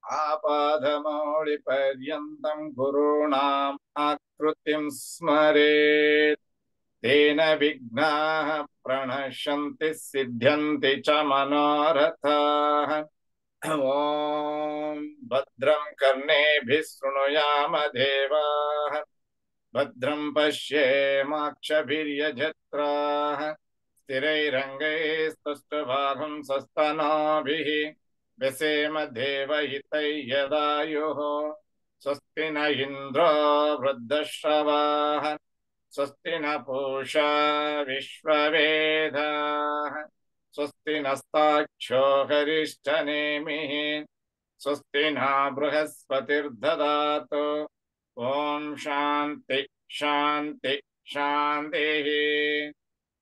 आपादमौलिपर्यन्तं गुरूणाम् आकृतिं स्मरेत् तेन विघ्नाः प्रणश्यन्ति सिद्ध्यन्ति च मनोरथाः ॐ भद्रं कर्णेभिः शृणुयाम देवाः भद्रं पश्येमाक्षभिर्यजत्राः स्थिरैरङ्गैस्तुष्टुवागुंसस्तनूभिः व्यसेम देवहितै यदायुः स्वस्ति न इन्द्रो वृद्धश्रवाः स्वस्ति न पूषा विश्ववेदाः स्वस्ति नस्ताक्षो हरिश्चनेमिः स्वस्ति न बृहस्पतिर्ददातु ॐ शान्ति शान्ति शान्तिः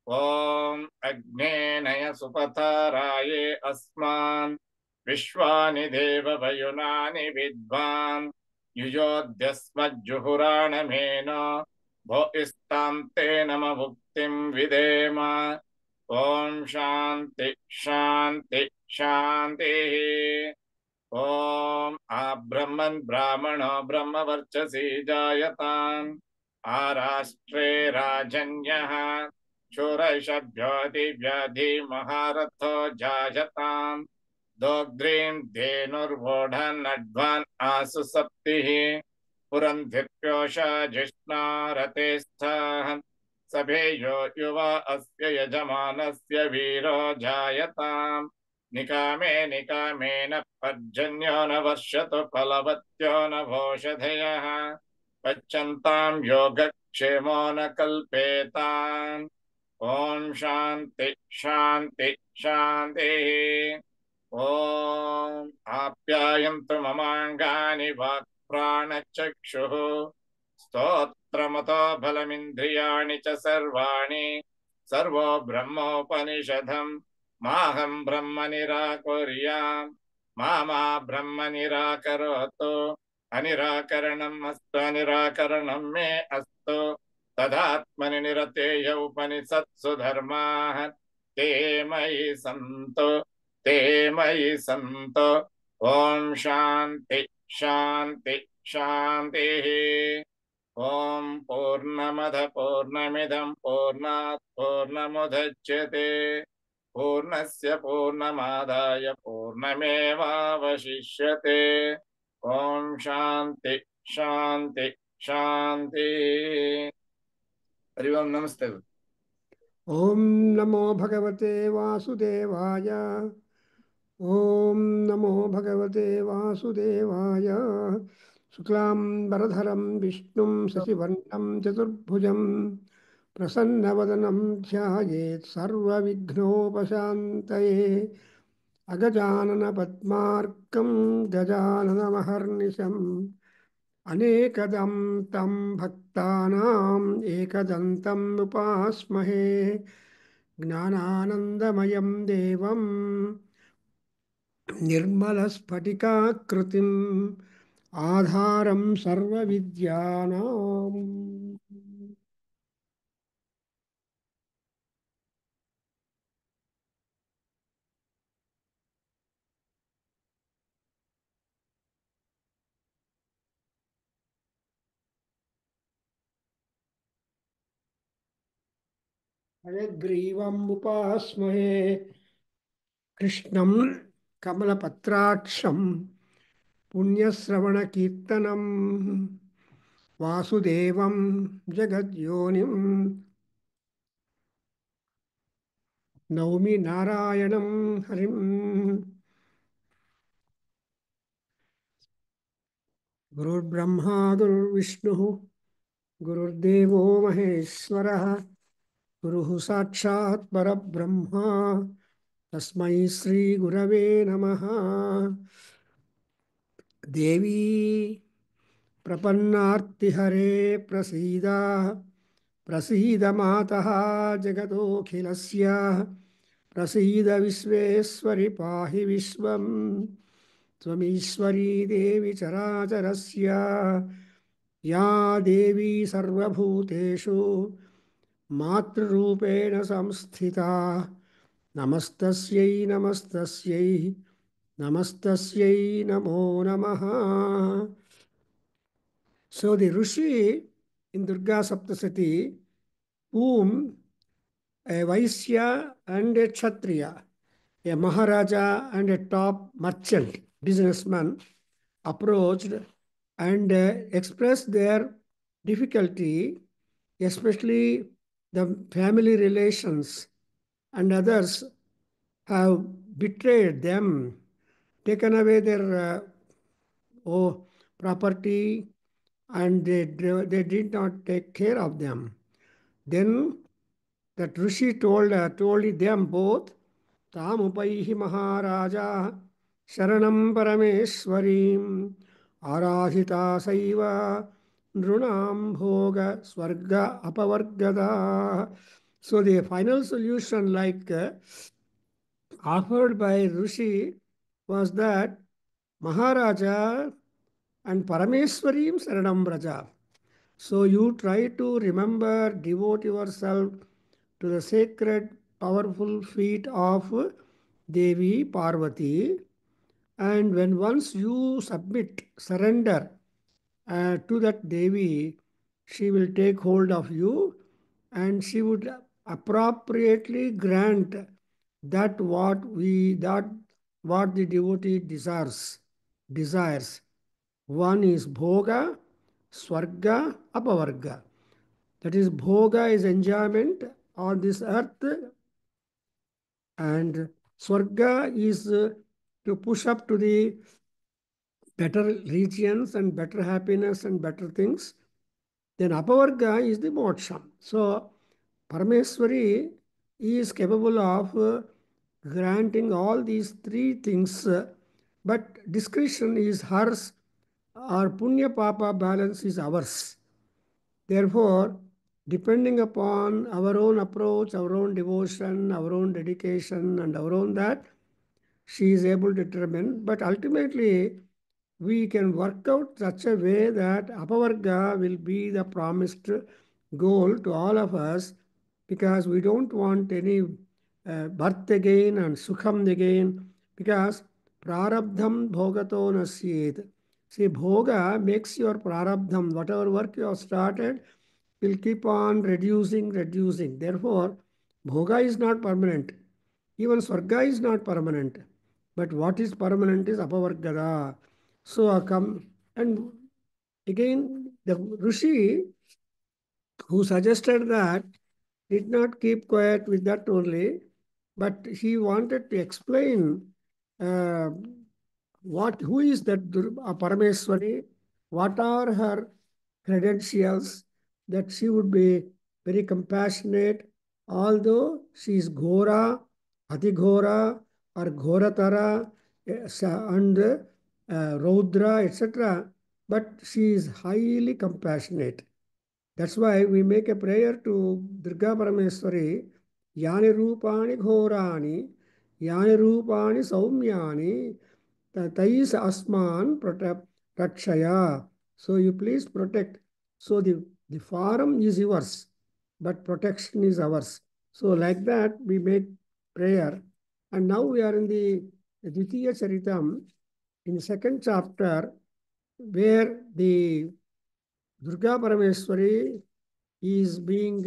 ॐ अग्नेनय सुपथाराये अस्मान् विश्वानि देववयुनानि विद्वान् युयोध्यस्मज्जुहुराणमेन भो इस्तां ते नम भुक्तिं विदेम ॐ शान्ति शान्ति शान्तिः ॐ आब्रह्मन् ब्राह्मणो ब्रह्मवर्चसि जायताम् आराष्ट्रे राजन्यः शूरैषभ्योऽतिव्याधि महारथो जायताम् दोग्ध्रीं धेनुर्वोढन्नड्वान् आसु सप्तिः पुरन्धिर्योषा जिष्णा रते स्थाः सभेयो युवा अस्य यजमानस्य वीरो जायताम् निकामे निकामेन पर्जन्यो न वर्षतु फलवत्यो न भोषधयः पच्यन्तां योगक्षेमो न कल्पेताम् ॐ शान्ति शान्ति शान्तिः ॐ आप्यायन्तु ममाङ्गानि वाक्प्राणचक्षुः स्तोत्रमतो बलमिन्द्रियाणि च सर्वाणि सर्वो ब्रह्मोपनिषदम् माहं ब्रह्म निराकुर्याम् मा ब्रह्म निराकरोतु अनिराकरणम् अस्तु अनिराकरणं मे अस्तु तदात्मनि निरतेय उपनिषत्सु धर्माः ते मयि सन्तु ते मयि सन्तु ॐ शान्ति शान्ति शान्तिः ॐ पूर्णमद पूर्णमिदं पूर्णात् पूर्णमुदच्यते पूर्णस्य पूर्णमादाय पूर्णमेवावशिष्यते ॐ शान्ति शान्ति शान्ति हरि ओं नमस्ते ॐ नमो भगवते वासुदेवाय ॐ नमो भगवते वासुदेवाय शुक्लाम्बरधरं विष्णुं शशिवर्णं चतुर्भुजं प्रसन्नवदनं ध्यायेत् सर्वविघ्नोपशान्तये अगजाननपद्मार्कं गजाननमहर्निशम् अनेकदं तं भक्तानाम् एकदन्तम् उपास्महे ज्ञानानन्दमयं देवं निर्मलस्फटिकाकृतिम् आधारं सर्वविद्यानाम् हयग्रीवम् उपास्महे कृष्णं कमलपत्राक्षं पुण्यश्रवणकीर्तनं वासुदेवं जगद्योनिं नौमि नारायणं हरिं गुरुर्ब्रह्मा गुरुर्विष्णुः गुरुर्देवो महेश्वरः गुरुः साक्षात् परब्रह्मा तस्मै श्रीगुरवे नमः देवी प्रपन्नार्तिहरे प्रसीद प्रसीद मातः जगदोऽखिलस्य प्रसीद विश्वेश्वरि पाहि विश्वं त्वमीश्वरी देवी चराचरस्य या देवी सर्वभूतेषु मातृरूपेण संस्थिता नमस्तस्यै नमस्तस्यै Namastasya namo namaha. So the Rishi in Durga Saptasati, whom a Vaisya and a Kshatriya, a Maharaja and a top merchant, businessman, approached and expressed their difficulty, especially the family relations and others have betrayed them, taken away their property, and they did not take care of them. Then that Rishi told them both, Tamupaihi Maharaja Sharanam Parameshwarim Aradhita Saiva Nrunam Bhoga Swarga Apavargada. So the final solution, like offered by Rishi, was that Maharaja and Parameswarim Saranam Braja. So you try to remember, devote yourself to the sacred, powerful feet of Devi Parvati. And when once you submit, surrender to that Devi, she will take hold of you and she would appropriately grant what the devotee desires. One is bhoga, swarga, apavarga. That is, bhoga is enjoyment on this earth, and swarga is to push up to the better regions and better happiness and better things. Then apavarga is the moksha. So Parameswari is capable of granting all these three things, but discretion is hers, or punya papa balance is ours. Therefore, depending upon our own approach, our own devotion, our own dedication, and our own that, she is able to determine. But ultimately, we can work out such a way that apavarga will be the promised goal to all of us, because we don't want any birth again and sukham again, because prarabdham bhogato nasyet. See, bhoga makes your prarabdham, whatever work you have started, will keep on reducing. Therefore, bhoga is not permanent. Even swarga is not permanent. But what is permanent is apavargada. So, and again, the Rishi who suggested that did not keep quiet with that only, but he wanted to explain uh, who is that Parameswari, what are her credentials, that she would be very compassionate, although she is Ghora, Atighora, or Ghoratara, and Raudra, etc., but she is highly compassionate. That's why we make a prayer to Durga Parameswari, Yani Rupani Ghorani, Yani Rupani Saumyani, Tais Asman Rakshaya. So you please protect. So the forum is yours, but protection is ours. So like that, we make prayer. And now we are in the Dvitiya Charitam, in the second chapter, where the Durga Parameswari is being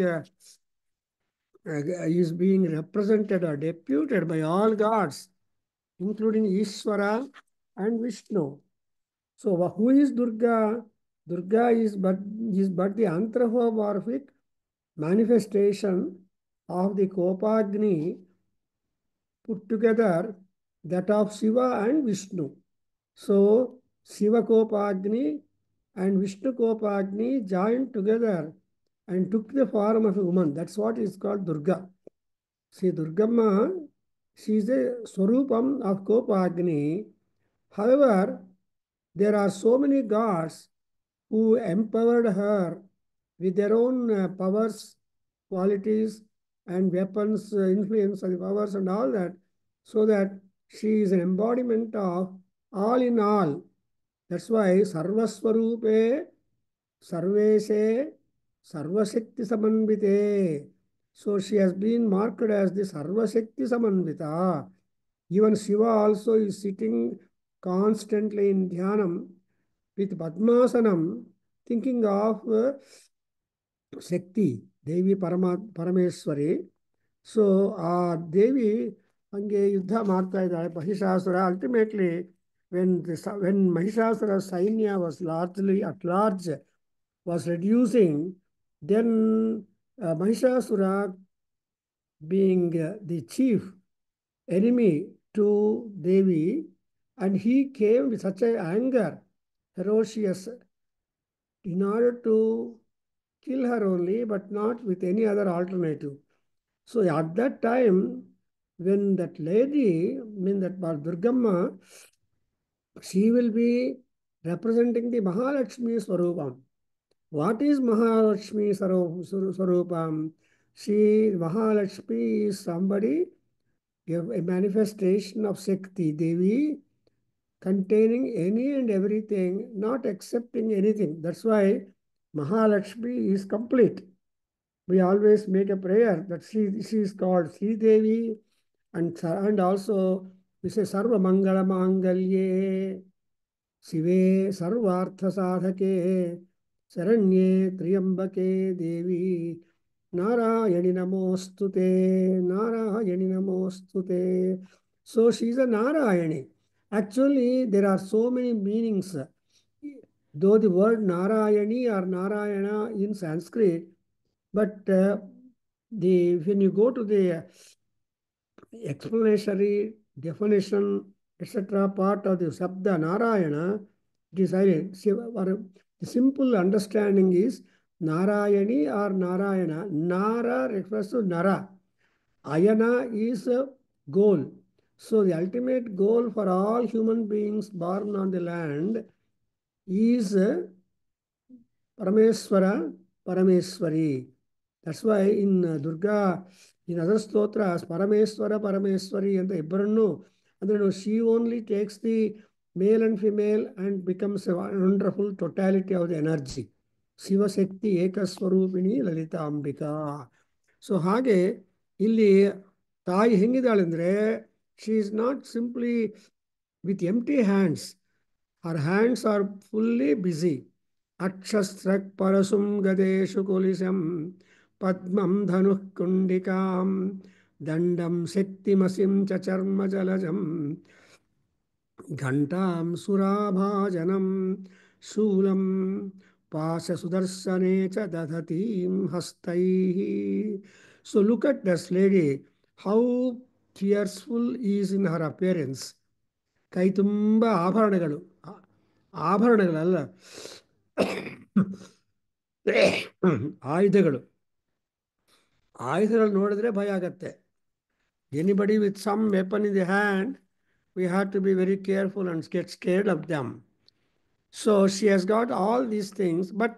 represented or deputed by all gods, including Ishvara and Vishnu. So who is Durga? Durga is but the anthropomorphic manifestation of the Kopagni put together, that of Shiva and Vishnu. So Shiva Kopagni and Vishnu Kopagni joined together and took the form of a woman. That's what is called Durga. See, Durgamma, she is a Swarupam of Kopagni. However, there are so many gods who empowered her with their own powers, qualities, and weapons, influence of the powers and all that, so that she is an embodiment of all in all. That's why Sarvaswarupe, Sarveshe, Sarvashakti Samanvite. So she has been marked as the Sarvashakti Samanvita. Even Shiva also is sitting constantly in dhyanam with Padmasanam, thinking of Shakti, Devi Parameswari. So Devi ಹಂಗೆ ಯುದ್ಧ ಮಾಡ್ತಾ ಇದ್ದಾಳೆ Mahishasura. Ultimately, when Mahishasura's Sainya was largely at large, was reducing, then Mahishasura, being the chief enemy to Devi, and he came with such a anger, ferocious, in order to kill her only, but not with any other alternative. So at that time, when that lady, that Durgamma, she will be representing the Mahalakshmi Swarupam. What is Mahalakshmi Swarupam? Mahalakshmi is somebody, a manifestation of Shakti Devi, containing any and everything, not accepting anything. That's why Mahalakshmi is complete. We always make a prayer that she is called Sri Devi, and also we say Sarva Mangala Mangalye Shive Sarvartha Sadhake Saranye Triyambake Devi Narayani Namostute Narayani Namostute. So she is a Narayani. Actually, there are so many meanings. Though the word Narayani or Narayana in Sanskrit, but when you go to the explanatory definition, etc., part of the Sabda Narayana, it is silent. The simple understanding is Narayani or Narayana. Nara refers to Nara. Ayana is a goal. So the ultimate goal for all human beings born on the land is Parameswara, Parameswari. That's why in Durga, in other stotras, Parameswara, Parameswari, and the Ibranu, and she only takes the male and female and becomes a wonderful totality of the energy. Shiva Shakti Ekaswarupini Lalita Ambika. So ಹಾಗೆ ಇಲ್ಲಿ ತಾಯಿ ಹೆಂಗಿದ್ದಾಳೆ ಅಂದ್ರೆ, she is not simply with empty hands. Her hands are fully busy. Akshastrak parasum gadeshu kulisam padmam dhanuh kundikam dandam shaktimasim chacharma jalajam ghantam surabhajanam shulam pasha sudarsane cha dadatim hastaihi. So look at this lady, how fearful is in her appearance. ಕೈ ತುಂಬ ಆಭರಣಗಳು, ಆಭರಣಗಳಲ್ಲ, ಆಯುಧಗಳು. ಆಯುಧಗಳು ನೋಡಿದ್ರೆ ಭಯ ಆಗತ್ತೆ. Anybody with some weapon in the hand, we have to be very careful and get scared of them. So she has got all these things, but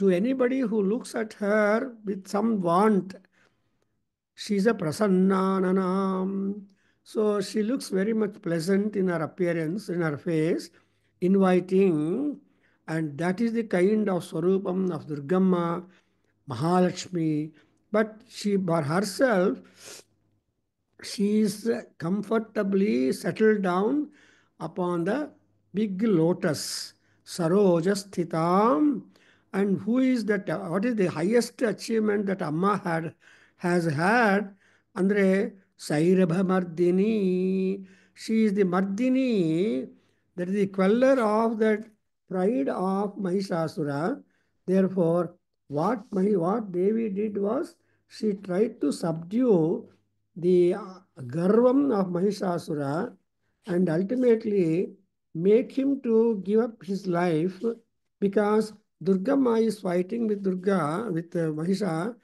to anybody who looks at her with some want, she's a prasannananam. So she looks very much pleasant in her appearance, in her face, inviting, and that is the kind of Swarupam of Durgamma, Mahalakshmi. But she, by herself, she is comfortably settled down upon the big lotus, Saroja Sthitam. And who is that? What is the highest achievement that Amma has had? Andre Sairabha Mardini. She is the Mardini, that is the queller of that pride of Mahishasura. Therefore, what Devi did was, she tried to subdue the garvam of Mahishasura and ultimately make him to give up his life, because Durgamma is fighting with Mahisha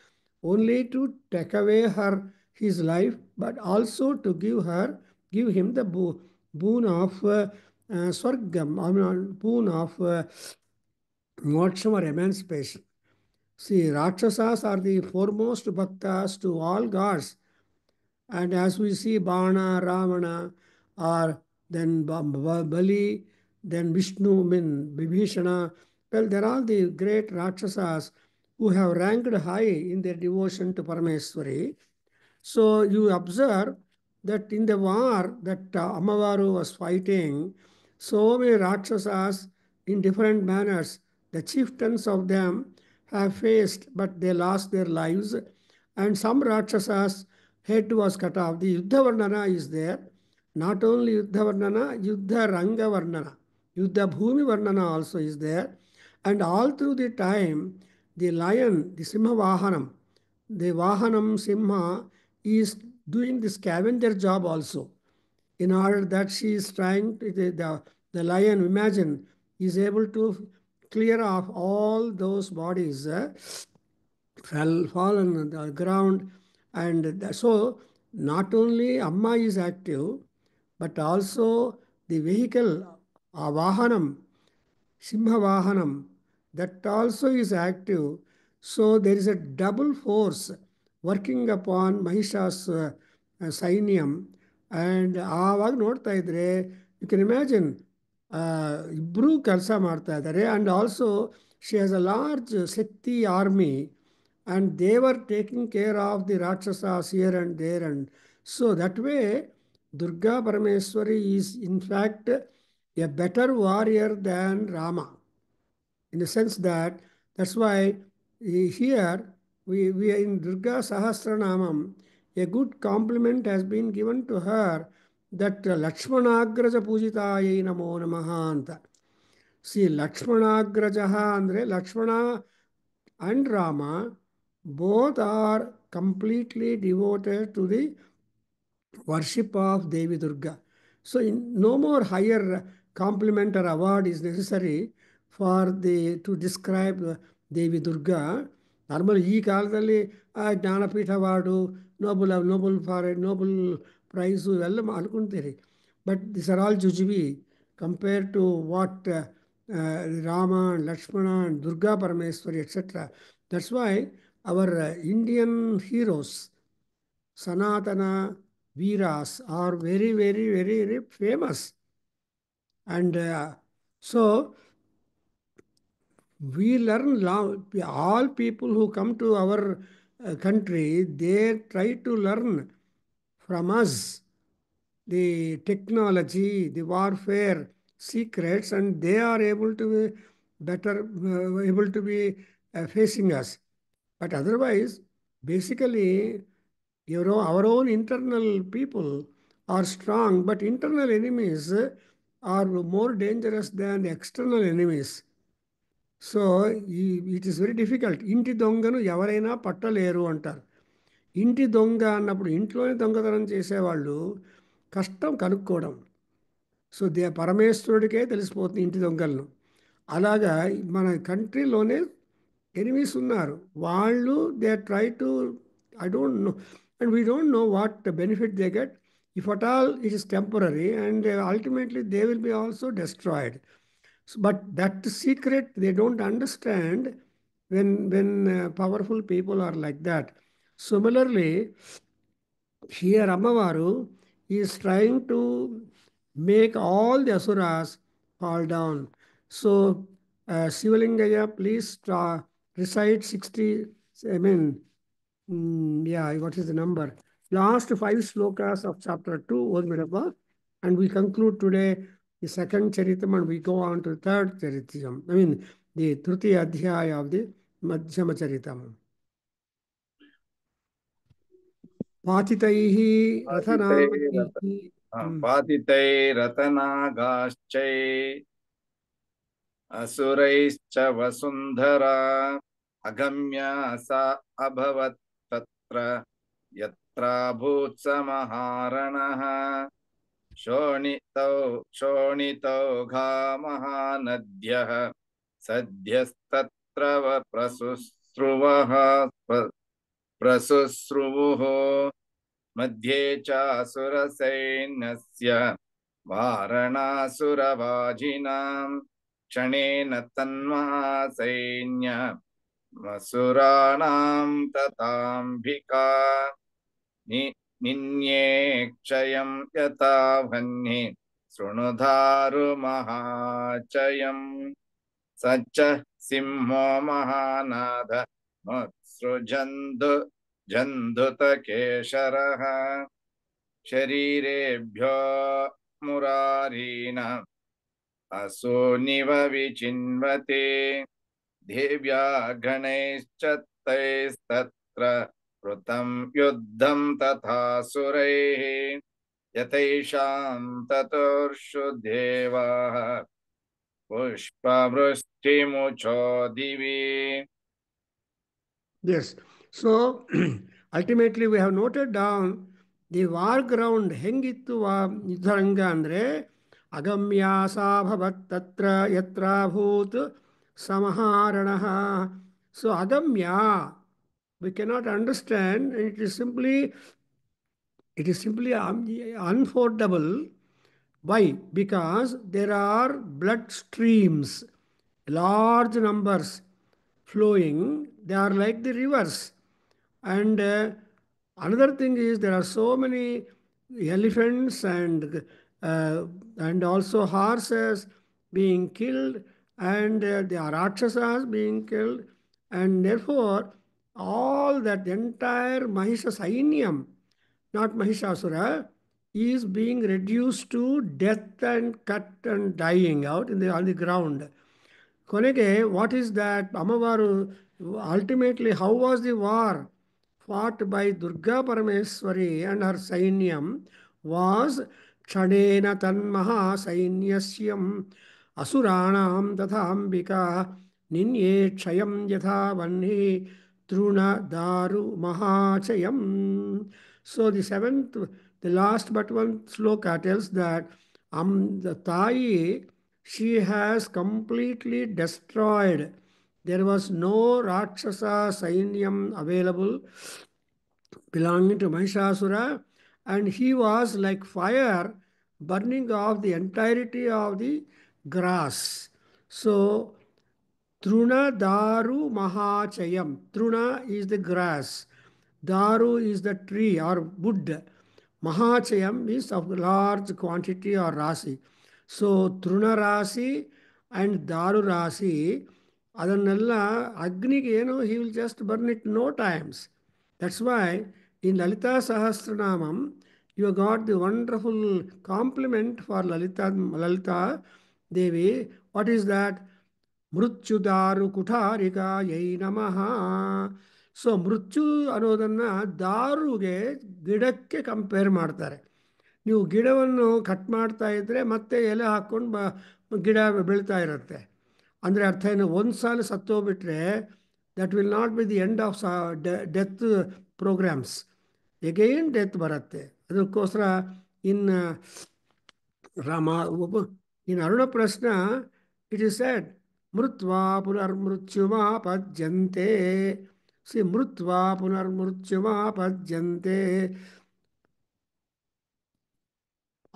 only to take away his life, but also to give him the boon of Swargam, boon of moksha or emancipation. See, Rakshasas are the foremost bhaktas to all gods. And as we see Bana, Ravana, or then Bali, then Vishnu, Vibhishana, well, they're all the great Rakshasas who have ranked high in their devotion to Parameswari. So you observe that in the war that Amavaru was fighting, so many Rakshasas in different manners, the chieftains of them have faced, but they lost their lives. And some Rakshasas' head was cut off. The Yuddha Varnana is there. Not only Yuddha Varnana, Yuddha Ranga Varnana. Yuddha Bhumi Varnana also is there. And all through the time, the lion, the Simha Vahanam, the Vahanam Simha is doing the scavenger job also. In order that she is trying to, the lion, imagine, is able to clear off all those bodies fallen on the ground. And so not only Amma is active, but also the vehicle, Vahanam, Simha Vahanam, that also is active. So there is a double force working upon Mahisha's ಸೈನ್ಯಂ and ಆವಾಗ ನೋಡ್ತಾ ಇದ್ರೆ you can imagine ಇಬ್ಬರೂ ಕೆಲಸ ಮಾಡ್ತಾ ಇದ್ದಾರೆ and also she has a large Shakti army and they were taking care of the Rakshasas here and there. And so that way, Durga Parameswari is in fact a better warrior than Rama, in the sense that that's why here we are in Durga Sahasranamam, a good compliment has been given to her that Lakshmanagraja Pujitayai Namo Namaha anta. See, Lakshmanagrajaha andre Lakshmana and Rama both are completely devoted to the worship of Devi Durga. So no more higher compliment or award is necessary for to describe Devi Durga. Normally, ಈ ಕಾಲದಲ್ಲಿ Jnanpith award Nobel prize ಇವೆಲ್ಲ ಅನ್ಕೊಂತೀರಿ. But this are all ಜುಜುಬಿ compare to what Rama and Lakshmana and Durga Parameswari, etc. That's why our Indian heroes, Sanatana Veeras, are very, very, very, very famous. And so we learn, all people who come to our country, they try to learn from us the technology, the warfare secrets, and they are able to be better, able to be facing us. But otherwise, basically, our own internal people are strong, but internal enemies are more dangerous than the external enemies. So it is very difficult. ఇంటి దొంగను ఎవరైనా పట్టలేరు అంటారు. ఇంటి దొంగ అన్నప్పుడు ఇంట్లోనే దొంగతనం చేసేవాళ్ళు కష్టం కనుక్కోవడం. సో పరమేశ్వరుడికే తెలిసిపోతుంది ఇంటి దొంగలను. అలాగా మన కంట్రీలోనే ఎనిమీస్ ఉన్నారు. వాళ్ళు they try to, I don't know, and we don't know what benefit they get. If at all it is temporary and ultimately they will be also destroyed. But that secret they don't understand when powerful people are like that. Similarly, here Amavaru is trying to make all the asuras fall down. So Sivalingaya, please recite 60, I mean, yeah, what is the number? Last 5 slokas of chapter 2, Odmirabha, and we conclude today the second Charitam and we go on to the third Charitam. I mean, the Tritiya Adhyaya of the Madhyama Charitam. Patitaihi Rathanagaihi. पातितै रतनागाश्चै असुरैश्च वसुन्धरा अगम्य सा अभवत् तत्र यत्राभूत् स महारणः शोणितौ घा महानद्यः सद्यस्तत्र प्रसुस्रुवुः मध्ये चासुरसैन्यस्य वारणासुरवाजिनां क्षणेन तन्महासैन्यमसुराणां तथाम्बिका निन्ये क्षयं यथा वह्नि शृणुधारुमहाचयम् स च सिंहो महानाद मत्सृजन्तु जन्धुतकेशरः शरीरेभ्यो मुरारीन् असोनिव विचिन्वते देव्या गणैश्च तैस्तत्र कृतं युद्धं तथासुरैः यतैषां ततोर्षु देवाः पुष्पवृष्टिमुचो दिवि. Yes. So ultimately we have noted down the war ground ಹೆಂಗಿತ್ತು ಯುದ್ಧರಂಗ ಅಂದರೆ ಅಗಮ್ಯಾಸಾ ಭವತ್ ತತ್ರ ಯತ್ರಾಭೂತ್ ಸಮಹಾರಣಃ. ಸೊ ಅಗಮ್ಯ, we cannot understand. It is simply unfordable. Why? Because there are blood streams, large numbers flowing. They are like the rivers. And another thing is there are so many elephants and also horses being killed, and there are rakshasas being killed, and therefore all that entire Mahisha Sainyam, not Mahishasura, is being reduced to death and cut and dying out on the ground. ಕೊನೆಗೆ what is that ಅಮ್ಮವಾರು ultimately how was the war fought by Durga Parameswari and her Sainyam was Chadena Tanmaha Sainyashyam Asuranam Tathambika Ninye Chayam Yatha Vanhi Truna Daru Mahachayam. So the last but one sloka tells that the Tayi, she has completely destroyed. There was no Rakshasa Sainyam available belonging to Mahishasura, and he was like fire burning off the entirety of the grass. So, Truna Daru Mahachayam. Truna is the grass. Daru is the tree or wood. Mahachayam is of large quantity or rasi. So, Truna Rasi and Daru Rasi, Adanalla Agni, he will just burn it no times. That's why in Lalita Sahasranamam, you got the wonderful compliment for Lalita Devi. What is that? ಮೃತ್ಯುದಾರು ಕುಠಾರಿಕಾಯೈ ನಮಃ. So ಮೃತ್ಯು ಅನ್ನೋದನ್ನು ದಾರುಗೆ, ಗಿಡಕ್ಕೆ compare ಮಾಡ್ತಾರೆ. ನೀವು ಗಿಡವನ್ನು cut ಮಾಡ್ತಾ ಇದ್ದರೆ ಮತ್ತೆ ಎಲೆ ಹಾಕ್ಕೊಂಡು ಗಿಡ ಬೆಳೀತಾ ಇರುತ್ತೆ. ಅಂದರೆ ಅರ್ಥ ಏನು, ಒಂದು ಸಾಲ ಸತ್ತೋಗ್ಬಿಟ್ರೆ that will not be the end of death programs. Again death ಬರುತ್ತೆ. ಅದಕ್ಕೋಸ್ಕರ in Rama in Aruna Prashna it is said ಮೃತ್ವಾ ಪುನರ್ಮೃತ್ಯುಮಾಪದ್ಯಂತೆ. ಮೃತ್ವಾ ಪುನರ್ಮೃತ್ಯುಮಾಪದ್ಯಂತೆ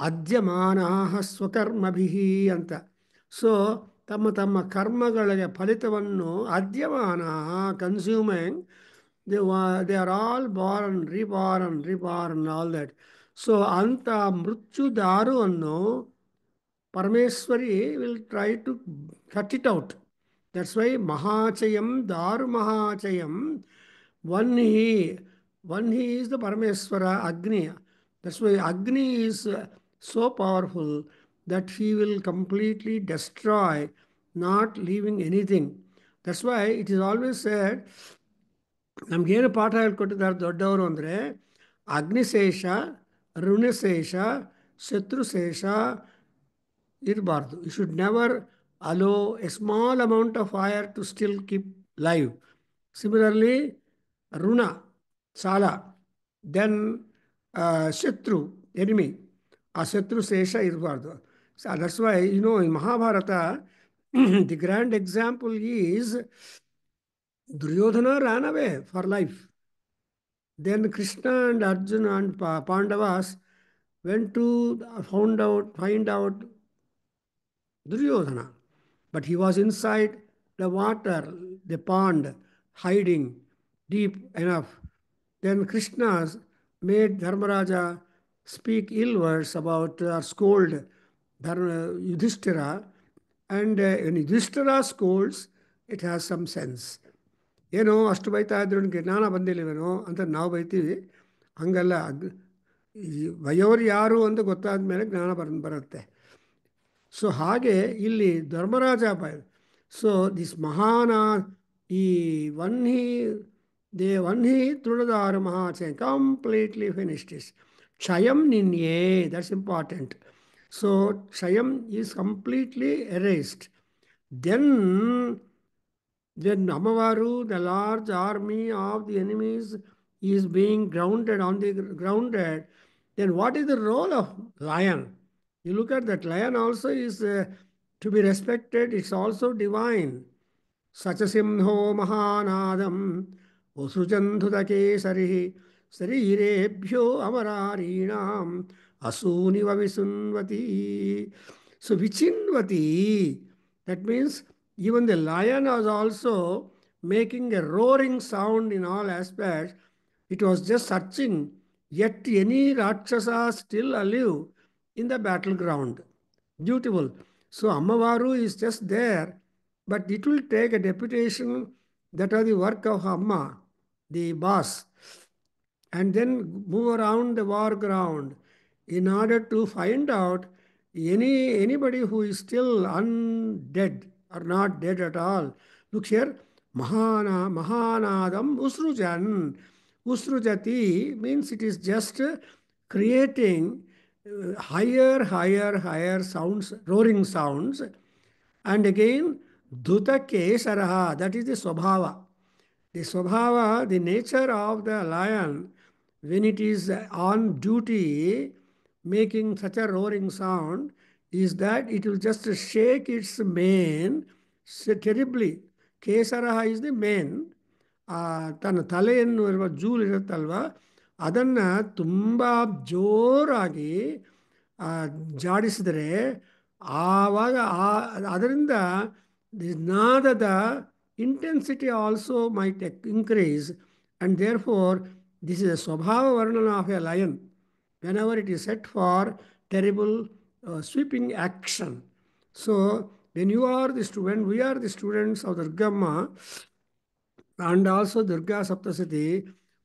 ಅದ್ಯಮಾನಾಹ ಸ್ವಕರ್ಮಭಿಃ ಅಂತ. ಸೊ ತಮ್ಮ ತಮ್ಮ ಕರ್ಮಗಳಿಗೆ ಫಲಿತವನ್ನು ಅದ್ಯಮಾನಾಹ, consuming, they are all born, reborn all that. So ಅಂಥ ಮೃತ್ಯುದಾರುವನ್ನು Parameswari will try to cut it out. That's why Mahachayam, Daru Mahachayam, one he is the Parameswara Agni. That's why Agni is so powerful that he will completely destroy, not leaving anything. That's why it is always said, ನಮಗೇನು ಪಾಠ ಹೇಳ್ಕೊಟ್ಟಿದ್ದಾರೆ ದೊಡ್ಡವರು ಅಂದರೆ, ಅಗ್ನಿಶೇಷ, ಋಣಶೇಷ, ಶತ್ರುಶೇಷ ಇರಬಾರ್ದು. You should never allow a small amount of fire to still keep live. Similarly ಋಣ, ಸಾಲ, ದೆನ್ ಶತ್ರು, ಎನಿಮಿ, ಆ ಶತ್ರು ಶೇಷ ಇರಬಾರ್ದು. That's why in Mahabharata the grand example is Duryodhana ran away for life. Then Krishna and Arjuna and Pandavas went to find out Duryodhana. But he was inside the water, the pond, hiding deep enough. Then Krishna made Dharmaraja speak ill words about or scold Yudhishthira. And when Yudhishthira scolds, it has some sense. ಏನೋ ಅಷ್ಟು ಬೈತಾ ಇದ್ರು ಜ್ಞಾನ ಬಂದಿಲ್ಲವೇನೋ ಅಂತ ನಾವು ಬೈತೀವಿ. ಹಂಗಲ್ಲ, ವಯೋರು ಯಾರು ಅಂತ ಗೊತ್ತಾದ ಮೇಲೆ ಜ್ಞಾನ ಬರುತ್ತೆ. ಸೊ ಹಾಗೆ ಇಲ್ಲಿ ಧರ್ಮರಾಜ ಸೊ ದಿಸ್ ಮಹಾನ ಈ one he they one he ತೃಣದಾರ ಮಹಾಚಯ ಕಂಪ್ಲೀಟ್ಲಿ ಫಿನಿಶ್ಡ್ ಇಸ್ ಕ್ಷಯಂ ನಿನ್ಯೇ, ದಟ್ಸ್ ಇಂಪಾರ್ಟೆಂಟ್. ಸೊ ಕ್ಷಯಂ is completely erased. Then when Amavaru, the large army of the enemies, is being grounded on the grounded, then what is the role of lion? You look at that lion also is to be respected. It's also divine. Sachasimho Mahanadam Usujantudakesarihi Sarirebhyo Amararinam Asuniva Visunvati. So Vichinvati, that means even the lion was also making a roaring sound in all aspects. It was just searching, yet any Rakshasa still alive in the battleground. Beautiful. So Ammavaru is just there, but it will take a deputation that are the work of Amma, the boss, and then move around the war ground in order to find out anybody who is still undead or not dead at all. Look here, Mahanadam Usrujan. Usrujati means it is just creating higher sounds, roaring sounds. And again, Dhuta Kesaraha, that is the Swabhava. The Swabhava, the nature of the lion, when it is on duty, making such a roaring sound, is that it will just shake its mane terribly. Kesaraha is the mane. ತನ್ನ ತಲೆಯನ್ನು ಇರುವ ಜೂಲ್ ಇರುತ್ತಲ್ವ, ಅದನ್ನು ತುಂಬ ಜೋರಾಗಿ ಜಾಡಿಸಿದರೆ ಆವಾಗ ಅದರಿಂದ ನಾದದ intensity also might increase, and therefore this is a swabhava varnana of a lion whenever it is set for terrible sweeping action. So when you are the student, we are the students of Durgamma and also Durga Saptasati,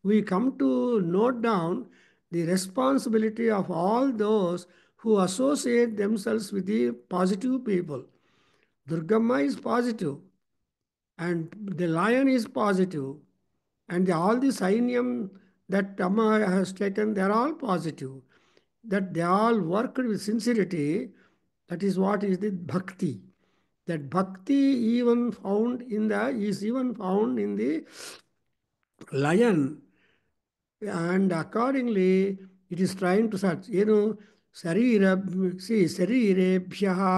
we come to note down the responsibility of all those who associate themselves with the positive people. Durgamma is positive, and the lion is positive, and all the Sainyam that Amma has taken, they are all positive, that they all worked with sincerity. That is what is the bhakti. That bhakti is even found in the lion, and accordingly it is trying to search. Sarirebhyaha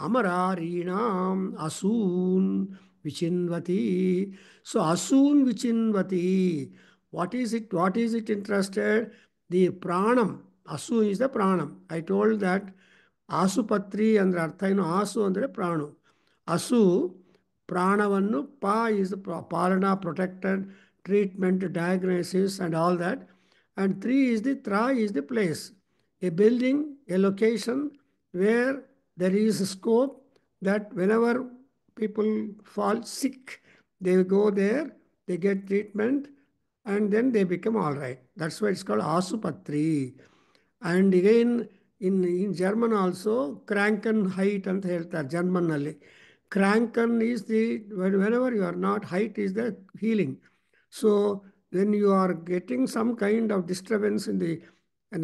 amararinam asoon vichinvati. So asoon vichinvati. What is it? What is it interested? The pranam. Asu is the pranam. I told that ಆಸುಪತ್ರಿ ಅಂದರೆ ಅರ್ಥ ಏನು? ಆಸು ಅಂದರೆ ಪ್ರಾಣು. ಅಸು ಪ್ರಾಣವನ್ನು, ಪಾ is ಪಾಲನಾ, protected, treatment, diagnosis, and all that. And three is the tra is the place, a building, a location where there is a scope that whenever people fall sick, they go there, they get treatment, and then they become all right. That's why it's called Asupatri. And again, in German also, Kranken height ಅಂತ ಹೇಳ್ತಾರೆ ಜರ್ಮನ್ನಲ್ಲಿ. Kranken is the, whenever you are not, height is the healing. So when you are getting some kind of disturbance in the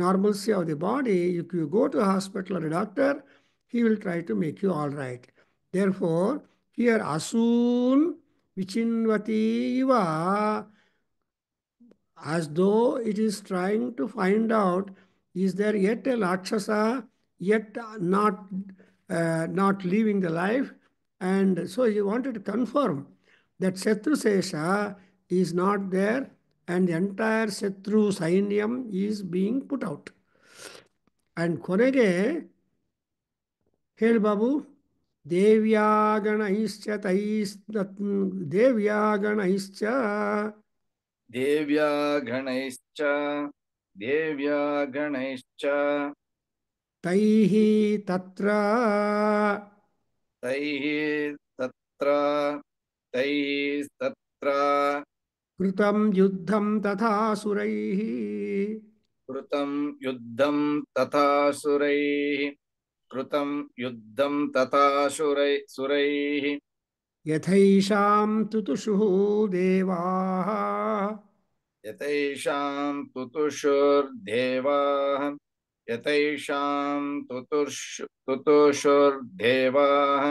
normalcy of the body, if you go to a hospital or a doctor, he will try to make you all right. Therefore, here asoon vichinvati iva, as though it is trying to find out, is there yet a Rakshasa, yet not leaving the life? And so he wanted to confirm that Shatru Sesha is not there, and the entire Shatru Sainyam is being put out. And ಕೊನೆಗೆ ಹೇಳಿ ಬಾಬು, ದೇವ್ಯಾಗಣೈಶ್ಚ ದೇವ್ಯಾಗಣೈಶ್ಚ ದೇವ್ಯಾ ಗಣೈಶ್ಚ ತೈಃ ತತ್ರ ತೈಸ್ತತ್ರ ಕೃತಂ ಯುದ್ಧಂ ತಥಾಸುರೈಃ. कृतं युद्धं तथासुरैः कृतं युद्धं सुरैः यथैषां तुतुषुः देवाः यतैषां तुतुषुर्देवाः यतैषां तुतुषुर्देवाः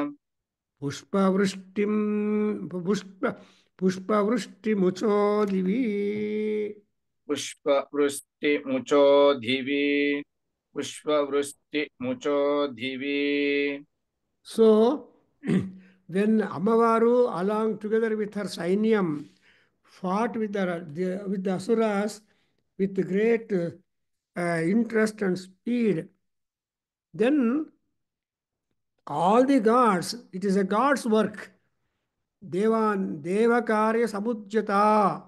पुष्पवृष्टिं पुष्पवृष्टिमुचो दिवि. पुष्पवृष्टिमुचो धिवि पुष्पवृष्टिमुचो धिवि So, when Amavaru, along together with her Sainyam, fought with with the Asuras with great interest and speed, then all the gods, it is a god's work. Devakarya Samujjata.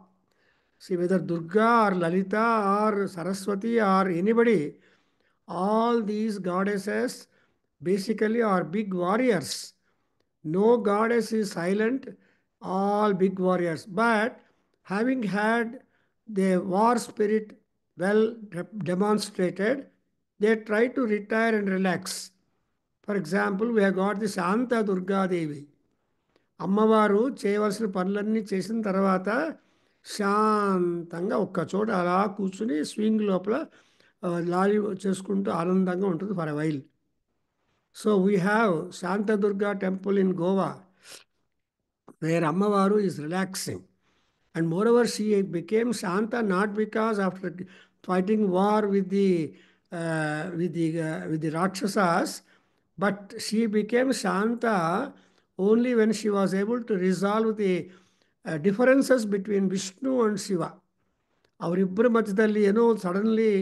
See, whether Durga or Lalita or Saraswati or anybody, all these goddesses basically are big warriors. No goddess is silent, all big warriors. But having had the war spirit well demonstrated, they try to retire and relax. For example, we have got the Shanta Durga Devi. అమ్మవారు చేయవలసిన పనులన్నీ చేసిన తర్వాత శాంతంగా ఒక్క చోట అలా కూర్చుని స్వింగ్ లోపల లాలి చేసుకుంటూ ఆనందంగా ఉంటుంది for a while. So we have Shantadurga temple in Goa where Ammavaru is relaxing. And moreover, she became Shanta not because after fighting war with the Rakshasas, but she became Shanta only when she was able to resolve the differences between Vishnu and Shiva. ಅವರಿಬ್ಬರ ಮಧ್ಯದಲ್ಲಿ ಏನೋ suddenly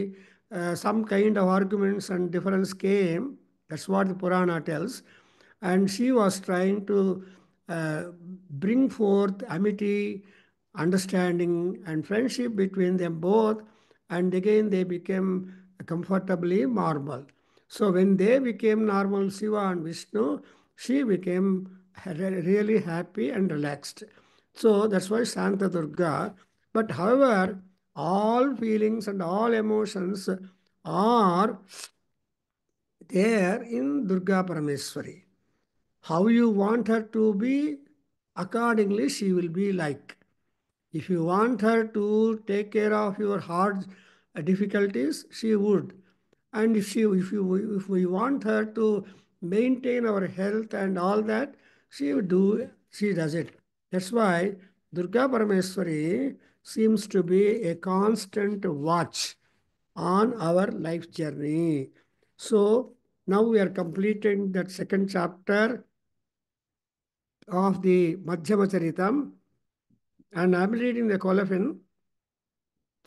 some kind of arguments and difference came. That's what the Purana tells. And she was trying to bring forth amity, understanding, and friendship between them both. And again, they became comfortably normal. So when they became normal, Shiva and Vishnu, she became really happy and relaxed. So that's why Shanta Durga. But however, all feelings and all emotions are there in Durga Parameswari. How you want her to be, accordingly she will be like. If you want her to take care of your hard difficulties, she would. And if we want her to maintain our health and all that, she does it. That's why Durga Parameswari seems to be a constant watch on our life journey. So now we are completing that second chapter of the Madhyama Charitam, and I'm reading the colophon.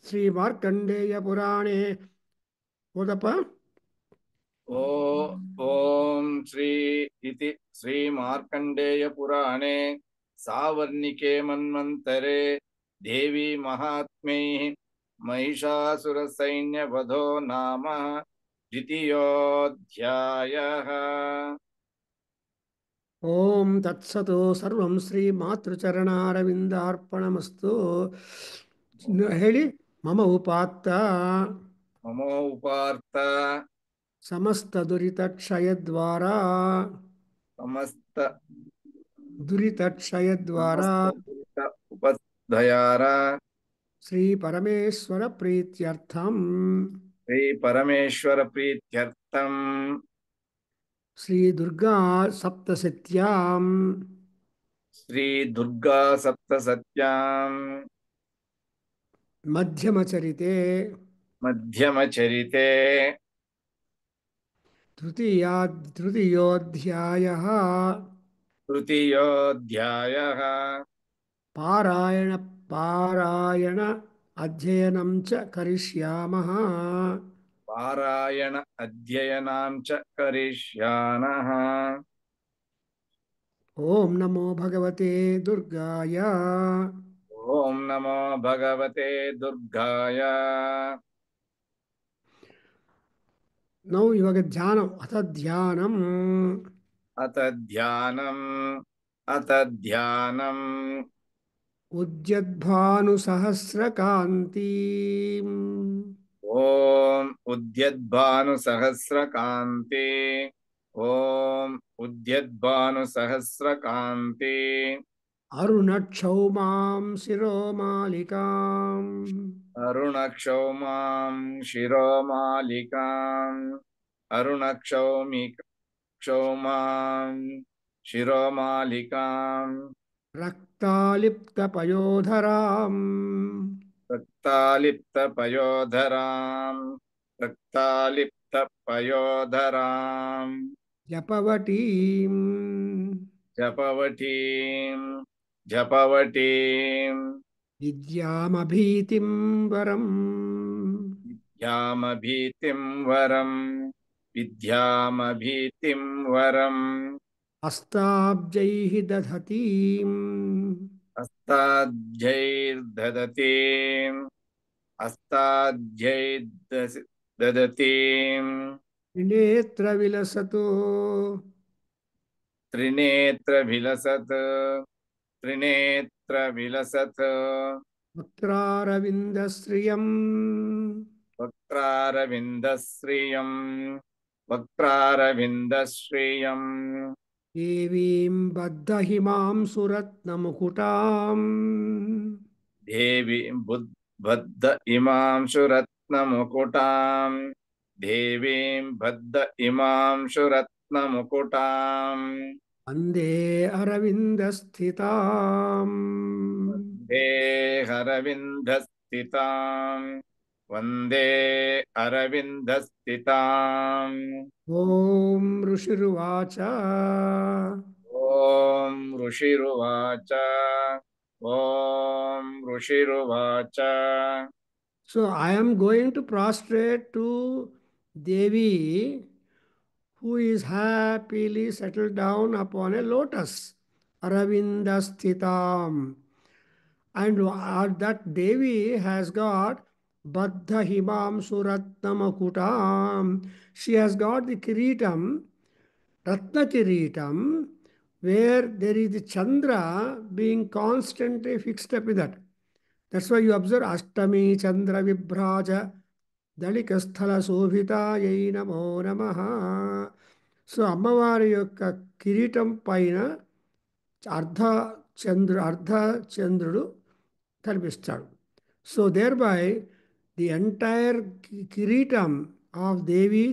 Sri Markandeya Purane. Odapa? ओ ॐ श्री इति श्रीमार्कण्डेयपुराणे सावर्णिके मन्वन्तरे देवी महात्म्यैः महिषासुरसैन्यवधो नाम द्वितीयोऽध्यायः Om Tatsato Sarvam Sri Matrucharanaaravindarpanastu. Heli Mama Upatta ममो उपार्थ Samasta Duritakshayadvara समस्त समस्त Duritakshayadvara उपधयार Sri Parameswara Prityartham Shri परमेश्वर प्रीत्यर्थम Sri Durga Saptasatyam Shri Durga सप्तसत्यां Madhyamacharite मध्यमचरिते तृतीयोऽध्यायः तृतीयोऽध्यायः पारायण पारायण अध्ययनं च करिष्यामः. पारायण अध्ययनां च करिष्यामः ॐ नमो भगवते दुर्गाय. ॐ नमो भगवते दुर्गाय नौ इವಾಗ ಧ್ಯಾನಂ ಅಥ ಧ್ಯಾನಂ अथ ध्यानम् अथ ध्यानम् उद्यद्भानुसहस्रकान्ति ॐ उद्यद्भानुसहस्रकान्ते ॐ उद्यद्भानुसहस्रकान्ते अरुणक्षौमां शिरोमालिकाम् अरुणक्षौमां शिरोमालिकाम् क्षौमां शिरोमालिकाम् रक्तालिप्तपयोधराम् रक्तालिप्तपयोधराम् रक्तालिप्तपयोधराम् जपवटीम् जपवटीम् जपवटीम् विद्यामभीतिं वरम् विद्यामभीतिं वरम् विद्यामभीतिं वरम् हस्ताब्जैः दधतीम् अस्ताध्यै ददतीम् त्रिनेत्रविलसतो त्रिनेत्रविलसत् त्रिनेत्रविलसत् वक्त्रारविन्दश्रियम् वक्त्रारविन्दश्रियम् वक्त्रारविन्दश्रियम् देवीं बद्धहिमां सुरत्नमुकुटाम् देवी बद्ध इमां सुरत्नमुकुटाम् देवीं बद्ध इमां सुरत्नमुकुटाम् वन्दे अरविन्दस्थिताम् हरविन्दस्थिताम् वन्दे अरविन्दस्थिताम् ॐ ऋषिरुवाच ॐ ऋषिरुवाच ॐ ऋषिरुवाच So I am going to prostrate to Devi, who is happily settled down upon a lotus, Aravindasthitam. And that Devi has got Baddha Himam Suratnamakutam. She has got the Kiritam, Ratna Kiritam, where there is the Chandra being constantly fixed up with that. That's why you observe Ashtami Chandra Vibhraja Dalikasthala Sobhita Yai Namo Namaha. So అమ్మవారి యొక్క కిరీటం పైన అర్ధ చంద్రుడు కనిపిస్తాడు. So there by the entire కిరీటం of Devi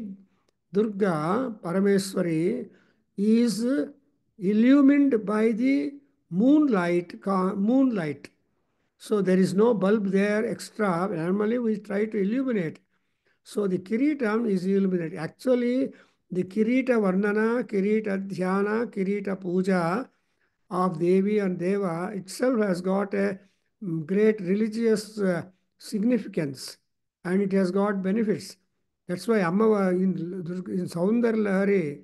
Durga Parameshwari is illumined by the moonlight. So there is no bulb there extra. Normally we try to illuminate. So the Kiritam is illuminated. Actually, the Kirita Varnana, Kirita Dhyana, Kirita Puja of Devi and Deva itself has got a great religious significance, and it has got benefits. That's why Amma in Saundar Lahari,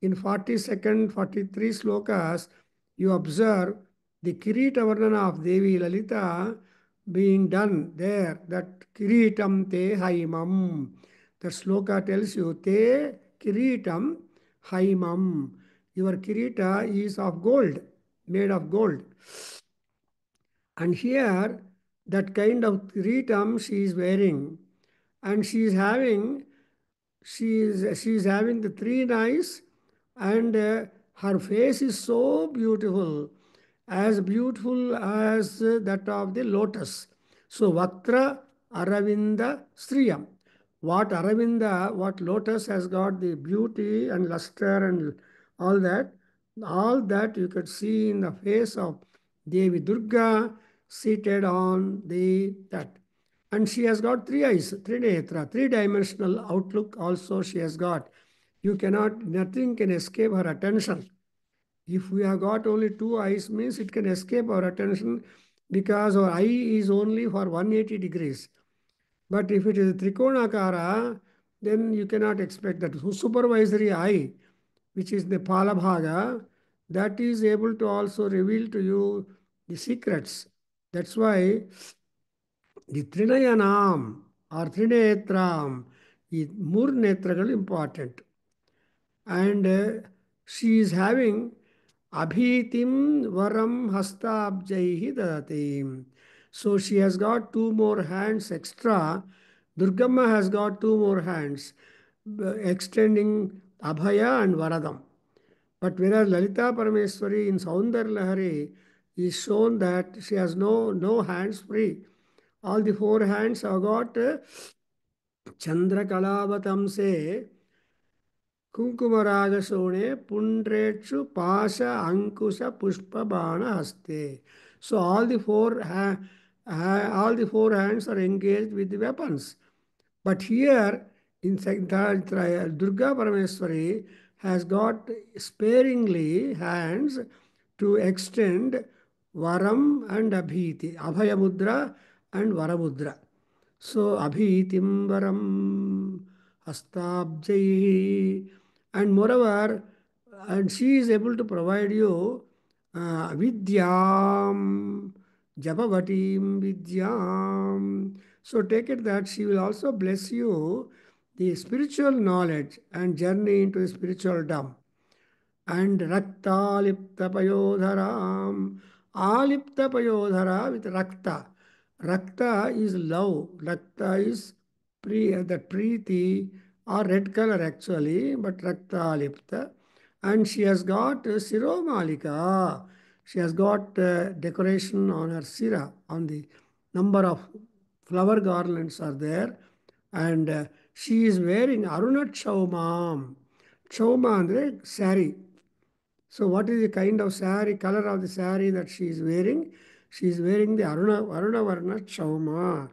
in 42nd, 43 slokas, you observe the Kirita Varnana of Devi Lalita being done there, that Kiritam te haimam. The sloka tells you, te Kiritam haimam. Your Kirita is of gold, made of gold. And here, that kind of Kiritam she is wearing, and she is having the three eyes, and her face is so beautiful as that of the lotus. So Vaktra Aravinda Striyam. What lotus has got the beauty and luster and all that you could see in the face of Devi Durga seated on that. And she has got three eyes, three netra, three-dimensional outlook also she has got. Nothing can escape her attention. If we have got only two eyes, means it can escape our attention because our eye is only for 180 degrees. But if it is a trikonakara, then you cannot expect that. Supervisory eye, which is the Palabhaga, that is able to also reveal to you the secrets. That's why the Trinayanam or Trinetram, the Mur Netragal important. And she is having Abhitim Varam Hastabjaihi Dadatim. So she has got two more hands extra, Durgamma has got two more hands, extending Abhaya and Varadam. But whereas Lalita Parameswari in Saundar Lahari is shown that she has no hands free. All the four hands have got Chandra Kalavatamse, Kunkumaragashone, Pundrechu, Pasha, Ankusha, Pushpa, Bana, Haste. So all the four hands are engaged with the weapons. But here, in Durga Parameswari has got sparingly hands to extend Varam and Abhiti, Abhaya Mudra and Varamudra. So Abhitim Varam Hastabjai, and moreover, and she is able to provide you Vidyam, Japavatim Vidyam. So take it that she will also bless you the spiritual knowledge and journey into the spiritual dam. And Rakta Payodharam, Alipta Payodhara with Rakta. Rakta is love. Rakta is the Preeti or red color actually, but Rakta Alipta. And she has got Siromalika. She has got decoration on her Sira, on the number of flower garlands are there. And she is wearing Arunat Chaumam. Chauma andre sari. So what is the kind of sari, color of the sari that she is wearing? She is wearing the Aruna Varna Chauma.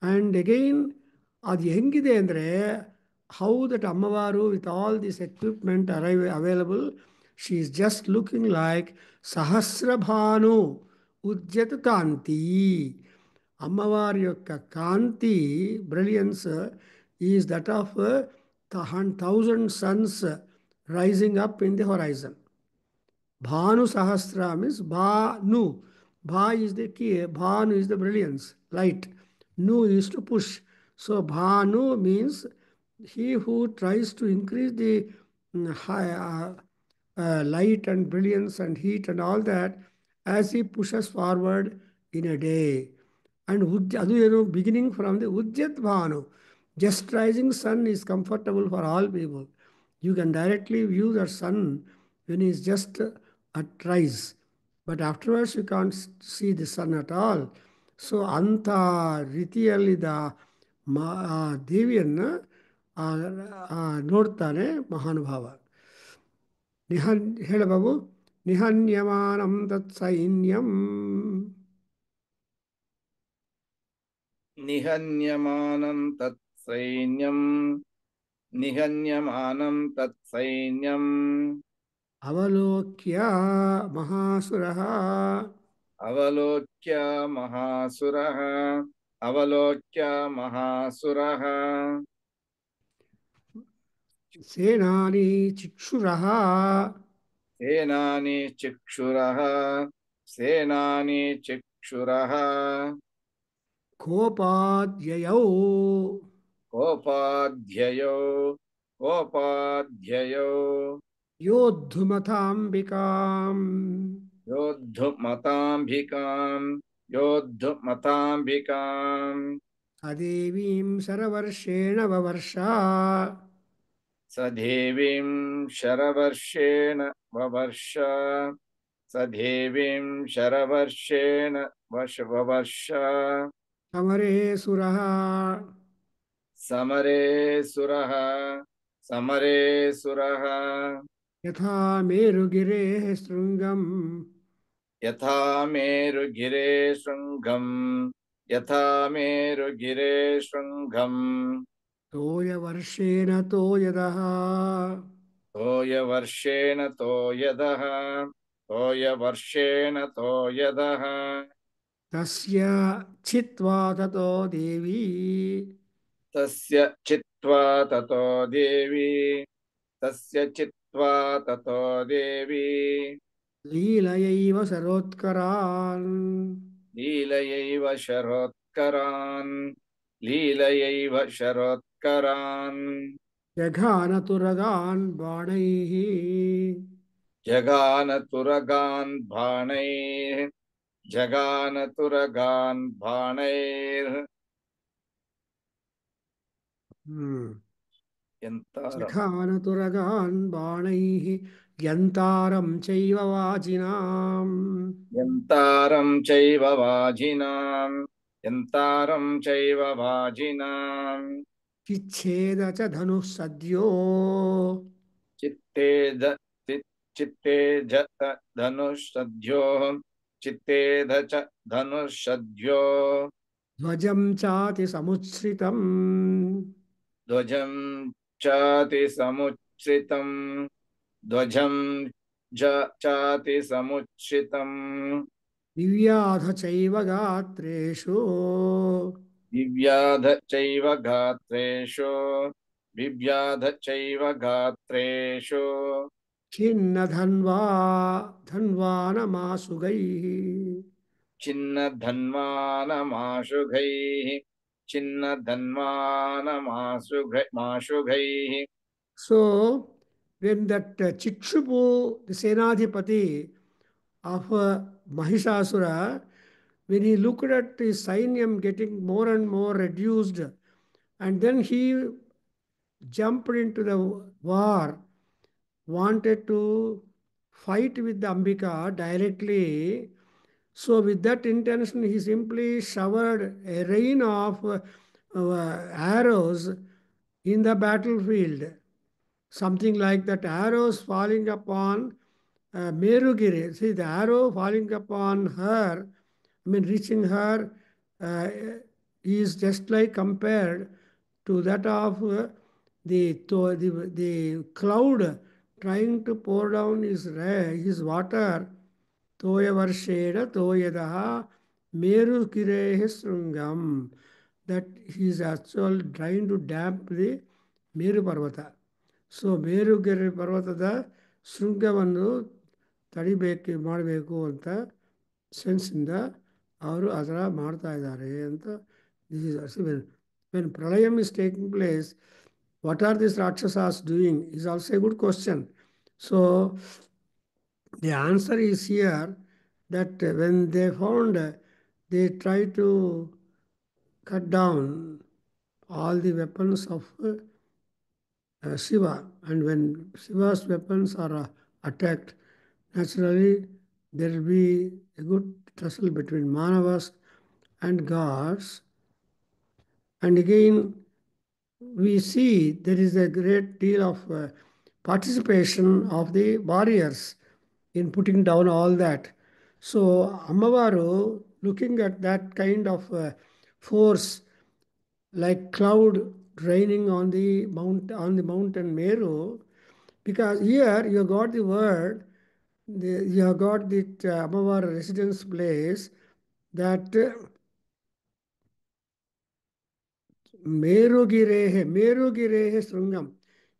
And again, ಅದು ಹೆಂಗಿದೆ ಅಂದರೆ how that Ammavaru with all this equipment available, she is just looking like Sahasrabhanu Ujjat Kanti. అమ్మవారి యొక్క కాంతి brilliance is that of thousand suns rising up in the horizon. Bhanu Sahasra means Bhanu. Bha is the key, Bhanu is the brilliance, light. Nu is to push. So Bhanu means he who tries to increase the light and brilliance and heat and all that as he pushes forward in a day. And beginning from the Ujjat Bhanu, just rising sun is comfortable for all people. You can directly view the sun when it's just at rise. But afterwards, you can't see the sun at all. So, Anta ರೀತಿಯಲ್ಲಿ ದೇವಿಯನ್ನು ನೋಡ್ತಾನೆ ಮಹಾನುಭಾವ. ಹೇಳ ಬಾಬು. ನಿಹನ್ಯಮಾನಂ ತತ್ಸೈನ್ಯಂ निहन्यमानं तत्सैन्यम् निहन्यमानं तत्सैन्यम् ಅವಲೋಕ್ಯ ಮಹಾಸುರಃ अवलोक्य महासुरः अवलोक्य महासुरः ಸೇನಾನಿ ಚಿಕ್ಷುರಃ सेनानि चिक्षुरः सेनानि चिक्षुरः ಕೋಪಾದ್ಯಯೌ कोपाध्ययो कोपाध्ययो ಯೋದ್ಧುಮಥಾಂಬಿಕಾಂ योद्धुमताम्बिकाम् योद्धुमताम्बिकाम् ಅದೇವೀಂ ಶರವರ್ಷೇಣ ವವರ್ಷ स देवीं शरवर्षेण ववर्ष स देवीं शरवर्षेण ववर्ष ಸಮರೇ ಸುರಃ समरे सुरः समरे सुरः ಯಥಾ ಮೇರುಗಿರೇಃ ಶೃಂಗಂ यथा मेरुगिरे शृङ्गम् यथा मेरुगिरे शृङ्गम् ತೋಯವರ್ಷೇಣ ತೋಯದಃ तोयवर्षेण तोयदः तोयवर्षेण तोयदः ತಸ್ಯ ಚಿತ್ವಾ ತತೋ ದೇವಿ तस्य चित्वा ततो देवी तस्य चित्वा ततो देवी ಲೀಲಯೈವ ಸರೋತ್ಕರಾನ್ लीलयैव शरोत्करान् लीलयैव शरोत्करान् ಜಘಾನತುರಗಾನ್ ಬಾಣೈಃ जगानतुरगान् बाणैः जगानतुरगान् बाणैः Yantaram. Jekhanaturagan banaihi yantaram chaiva vajinam. Yantaram chaiva vajinam. Yantaram chaiva vajinam. Chicheda cha dhanu sadyo Chitte da chitte jata dhanushadhyo. Chitte dhacha dhanushadhyo. ध्वजं चाति समुच्छ्रितम् Dvajam chati samuchritam. Dvajam chati samuchritam. दिव्याध चैव गात्रेषु दिव्याध चैव गात्रेषु दिव्याध चैव गात्रेषु खिन्न धन्वानमासुगैः छिन्न धन्वानमाशुघैः छिन्न धन्वानमाशुघैः So, when that Chikshupu, the Senadhipati of Mahishasura, when he looked at his Sainyam getting more and more reduced, and then he jumped into the war, wanted to fight with the Ambika directly. So, with that intention, he simply showered a rain of arrows in the battlefield. Something like that, arrows falling upon Merugiri. See, the arrow falling upon her, I mean, reaching her, uh, is just like compared to that of the cloud trying to pour down his water. Toya varsheda toyadaha meru kirehe srungam. That he is actually trying to damp the Meru Parvata. So ಮೇರುಗೆರೆ ಪರ್ವತದ ಶೃಂಗವನ್ನು ಮಾಡಬೇಕು ಅಂತ ಸೆನ್ಸಿಂದ ಅವರು ಆ ಥರ ಮಾಡ್ತಾ ಇದ್ದಾರೆ ಅಂತ ದಿಸ್ ಇಸ್ ವೆನ್ ಪ್ರಳಯಂ is taking place what are this ರಾಕ್ಷಸಾಸ್ doing is also a good question so the answer is here that when they found they try to cut down all the weapons of Shiva, and when Shiva's weapons are attacked, naturally there will be a good tussle between Manavas and gods. And again, we see there is a great deal of participation of the warriors in putting down all that. So, Ammavaru, looking at that kind of force, like cloud raining on the mountain Meru, because here you got the word, you have got the Amavar residence place that Merugirehe Srungam.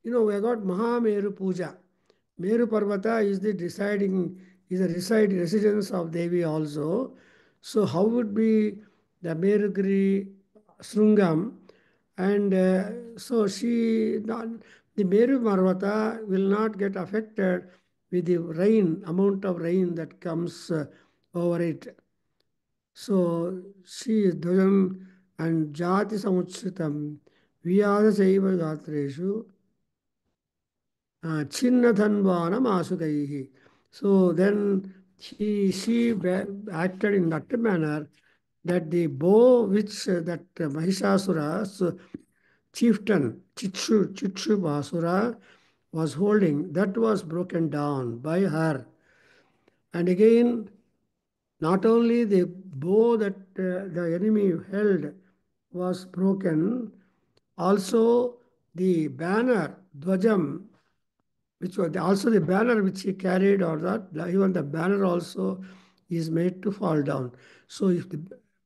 You know, we have got Mahameru Puja. Meru Parvata is the residence of Devi also. So how would be the Merugiri Srungam? And so the Meru Parvata will not get affected with the amount of rain that comes over it. So she is Dvajam and Jati Samuchitam Vyada Saiva Gatreshu Chinnathanvana Masukaihi. So then she acted in that manner that the bow which that Mahishasura's chieftain Chichu Basura was holding, that was broken down by her. And again, not only the bow that the enemy held was broken, also the banner, Dvajam, which was also the banner which he carried, or that even the banner also is made to fall down. So if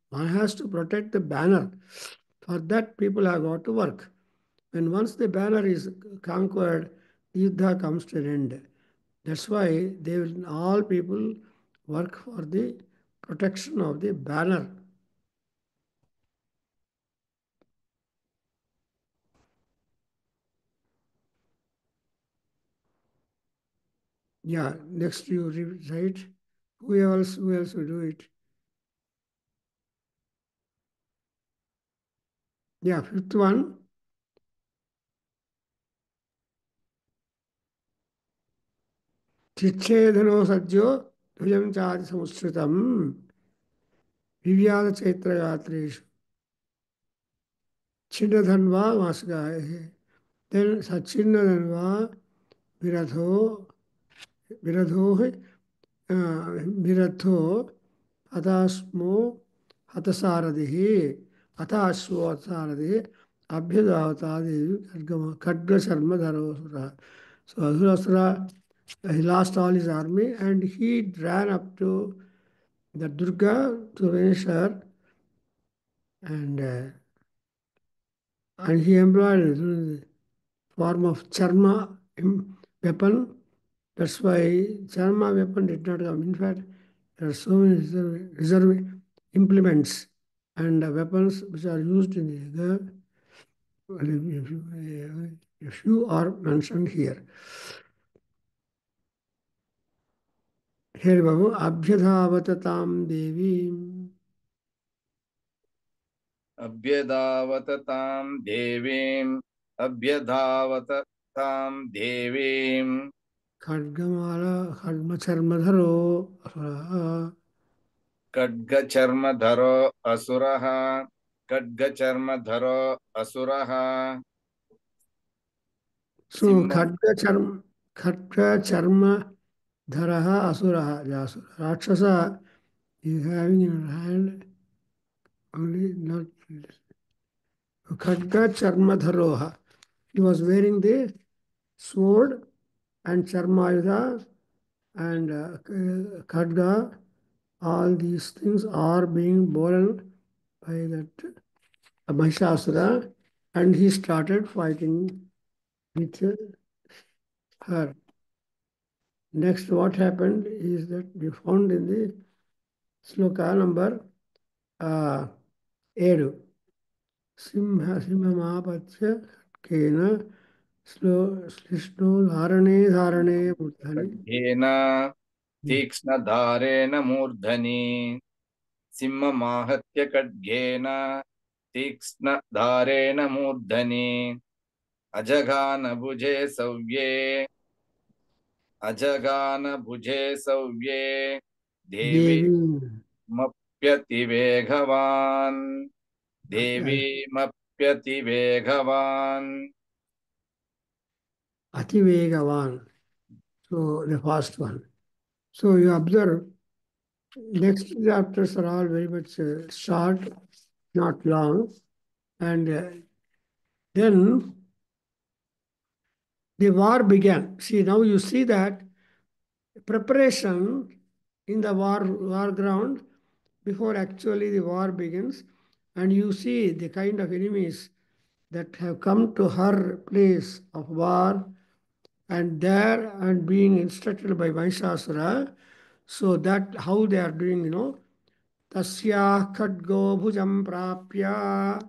one has to protect the banner, for that people have got to work. And once the banner is conquered, Yuddha comes to an end. That's why all people work for the protection of the banner. Yeah, next you write. Who else will do it? Yeah, fifth one. चिच्छेदनो सज्जो द्विजं चाति संस्कृतं विव्याध चैत्रयात्रेषु छिन्नधन्वा वासगायः then Sachinnadanva Viratho Viratho Viratho Hatasmo Hatasaradihi Hatasvo Hatasaradihi Abhyadavatadi Khadga Sharma Dharosura. So Asurasura he lost all his army and he ran up to the Durga to Veneshwar and and he employed the form of charma weapon. That's why charma weapon did not come. In fact, there are so many reserve implements and weapons which are used in the a few are mentioned here. Here, Babu, Abhyadhavatatam Devi अभ्यधावत तां देवीम् अभ्यधावत तां देवीम् Khadgamala Khadmacharmadharo Asuraha. खड्गचर्मधरो असुरः खड्गचर्मधरो असुरः So सिंहम् Khadga Dharaha Asuraha. The Asura. Rakshasa is having in her hand only not Khadga Charmadharoha. He was wearing the sword and Charmayuda and Khadga. All these things are being borne by that Mahishasura and he started fighting with her. Next, what happened is that we found in the sloka number 7. Simhamapatya kena श्लिष्णो धारणे धारणे मूर्धनि खड्गेन तीक्ष्णधारेण मूर्धनि सिंहमाहत्य खड्गेन तीक्ष्णधारेण मूर्धनि अजगानभुजे सव्ये अजगानभुजे सव्ये Devi Devi मप्यतिवेगवान् देवीमप्यतिवेगवान् Ativegavan. So the first one. So you observe next chapters are all very much short, not long. And then the war began. See, now you see that preparation in the war ground before actually the war begins, and you see the kind of enemies that have come to her place of war and there and being instructed by Mahishasura. So that how they are doing, Tasya Khadgo Bhujam Prapya.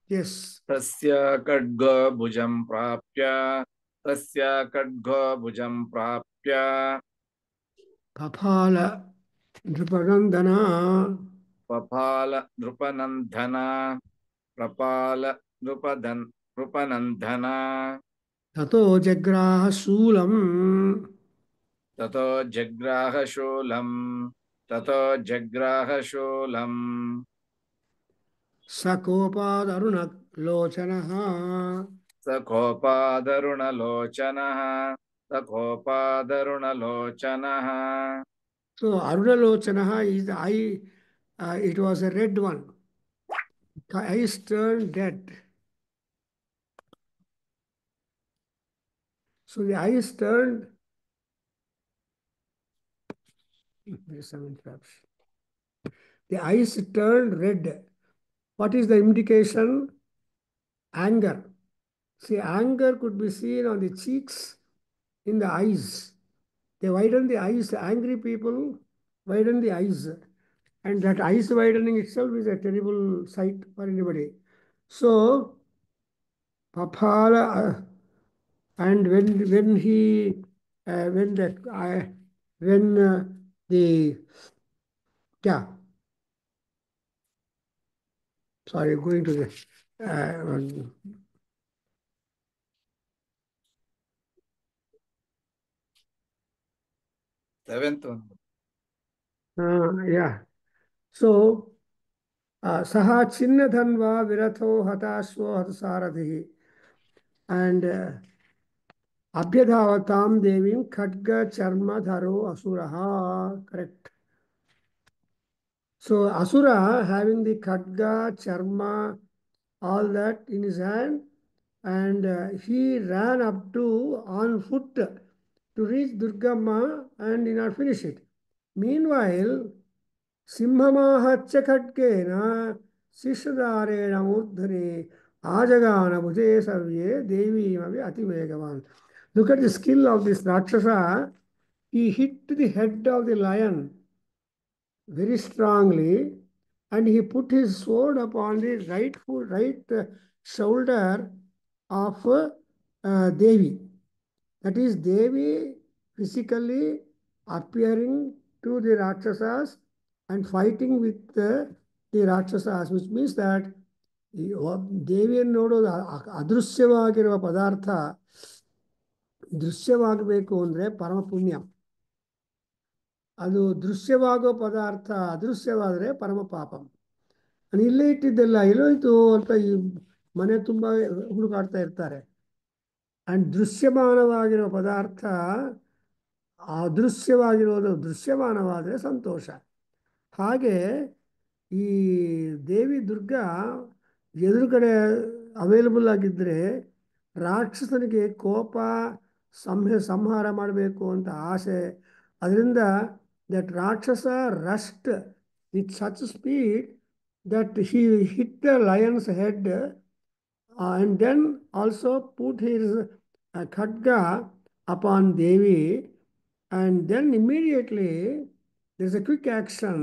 Yes, तस्य खड्गो भुजं प्राप्य तस्य खड्गो भुजं प्राप्य Papala Nripanandana पपाल नृपनन्दन प्रपाल नृपनन्दन Tato Jagraha Sulam ततो जग्राहशूलम् ततो जग्राहशूलम् Sakopadaruna Lochanaha. स कोपादरुणलोचनः स कोपादरुणलोचनः So Aruna Lochanaha is the eye, it was a red one. The eyes turned dead. So the eyes turned, there's some interruption. The eyes turned red. What is the indication? Anger. See, anger could be seen on the cheeks, in the eyes. They widen the eyes, angry people widen the eyes. And that eyes widening itself is a terrible sight for anybody. So, Papala, and when he, when that, when the, yeah, sorry, going to the, Seventh one. Yeah. So, Saha Chinnadhanva Viratho Hatashvo Hatasaradhi. And Abhyadhavatam Devim Khadga Charma Dharo Asuraha. Correct. So Asura having the Khadga, Charma, all that in his hand, and he ran up to on foot to reach Durgamma and did not finish it. Meanwhile, Simhamahacha Khatkena Sishadareణ Murdhane Ajagana Bhuje Savye Devi Mavi Ati Vegavan. Look at the skill of this Rakshasa. He hit the head of the lion very strongly, and he put his sword upon the right shoulder of Devi. That is Devi physically appearing to the Rakshasas and fighting with the Rakshasas, which means that ದೇವಿಯನ್ನು ನೋಡೋದು ಅದೃಶ್ಯವಾಗಿರುವ ಪದಾರ್ಥ ದೃಶ್ಯವಾಗಬೇಕು ಅಂದರೆ ಪರಮ ಪುಣ್ಯ. ಅದು ದೃಶ್ಯವಾಗೋ ಪದಾರ್ಥ ಅದೃಶ್ಯವಾದರೆ ಪರಮ ಪಾಪ. ಇಲ್ಲೇ ಇಟ್ಟಿದ್ದೆಲ್ಲ ಎಲ್ಲೋಯ್ತು ಅಂತ ಈ ಮನೆ ತುಂಬ ಹುಡುಕಾಡ್ತಾ ಇರ್ತಾರೆ. ಅಂಡ್ ದೃಶ್ಯಮಾನವಾಗಿರೋ ಪದಾರ್ಥ ಅದೃಶ್ಯವಾಗಿರೋದು ದೃಶ್ಯಮಾನವಾದರೆ ಸಂತೋಷ. ಹಾಗೆ ಈ ದೇವಿ ದುರ್ಗಾ ಎದುರುಗಡೆ ಅವೈಲಬಲ್ ಆಗಿದ್ದರೆ ರಾಕ್ಷಸನಿಗೆ ಕೋಪ ಸಂಹಾರ ಮಾಡಬೇಕು ಅಂತ ಆಸೆ. ಅದರಿಂದ that Rakshasa rushed with such speed that he hit the lion's head and then also put his khadga upon Devi, and then immediately there's a quick action.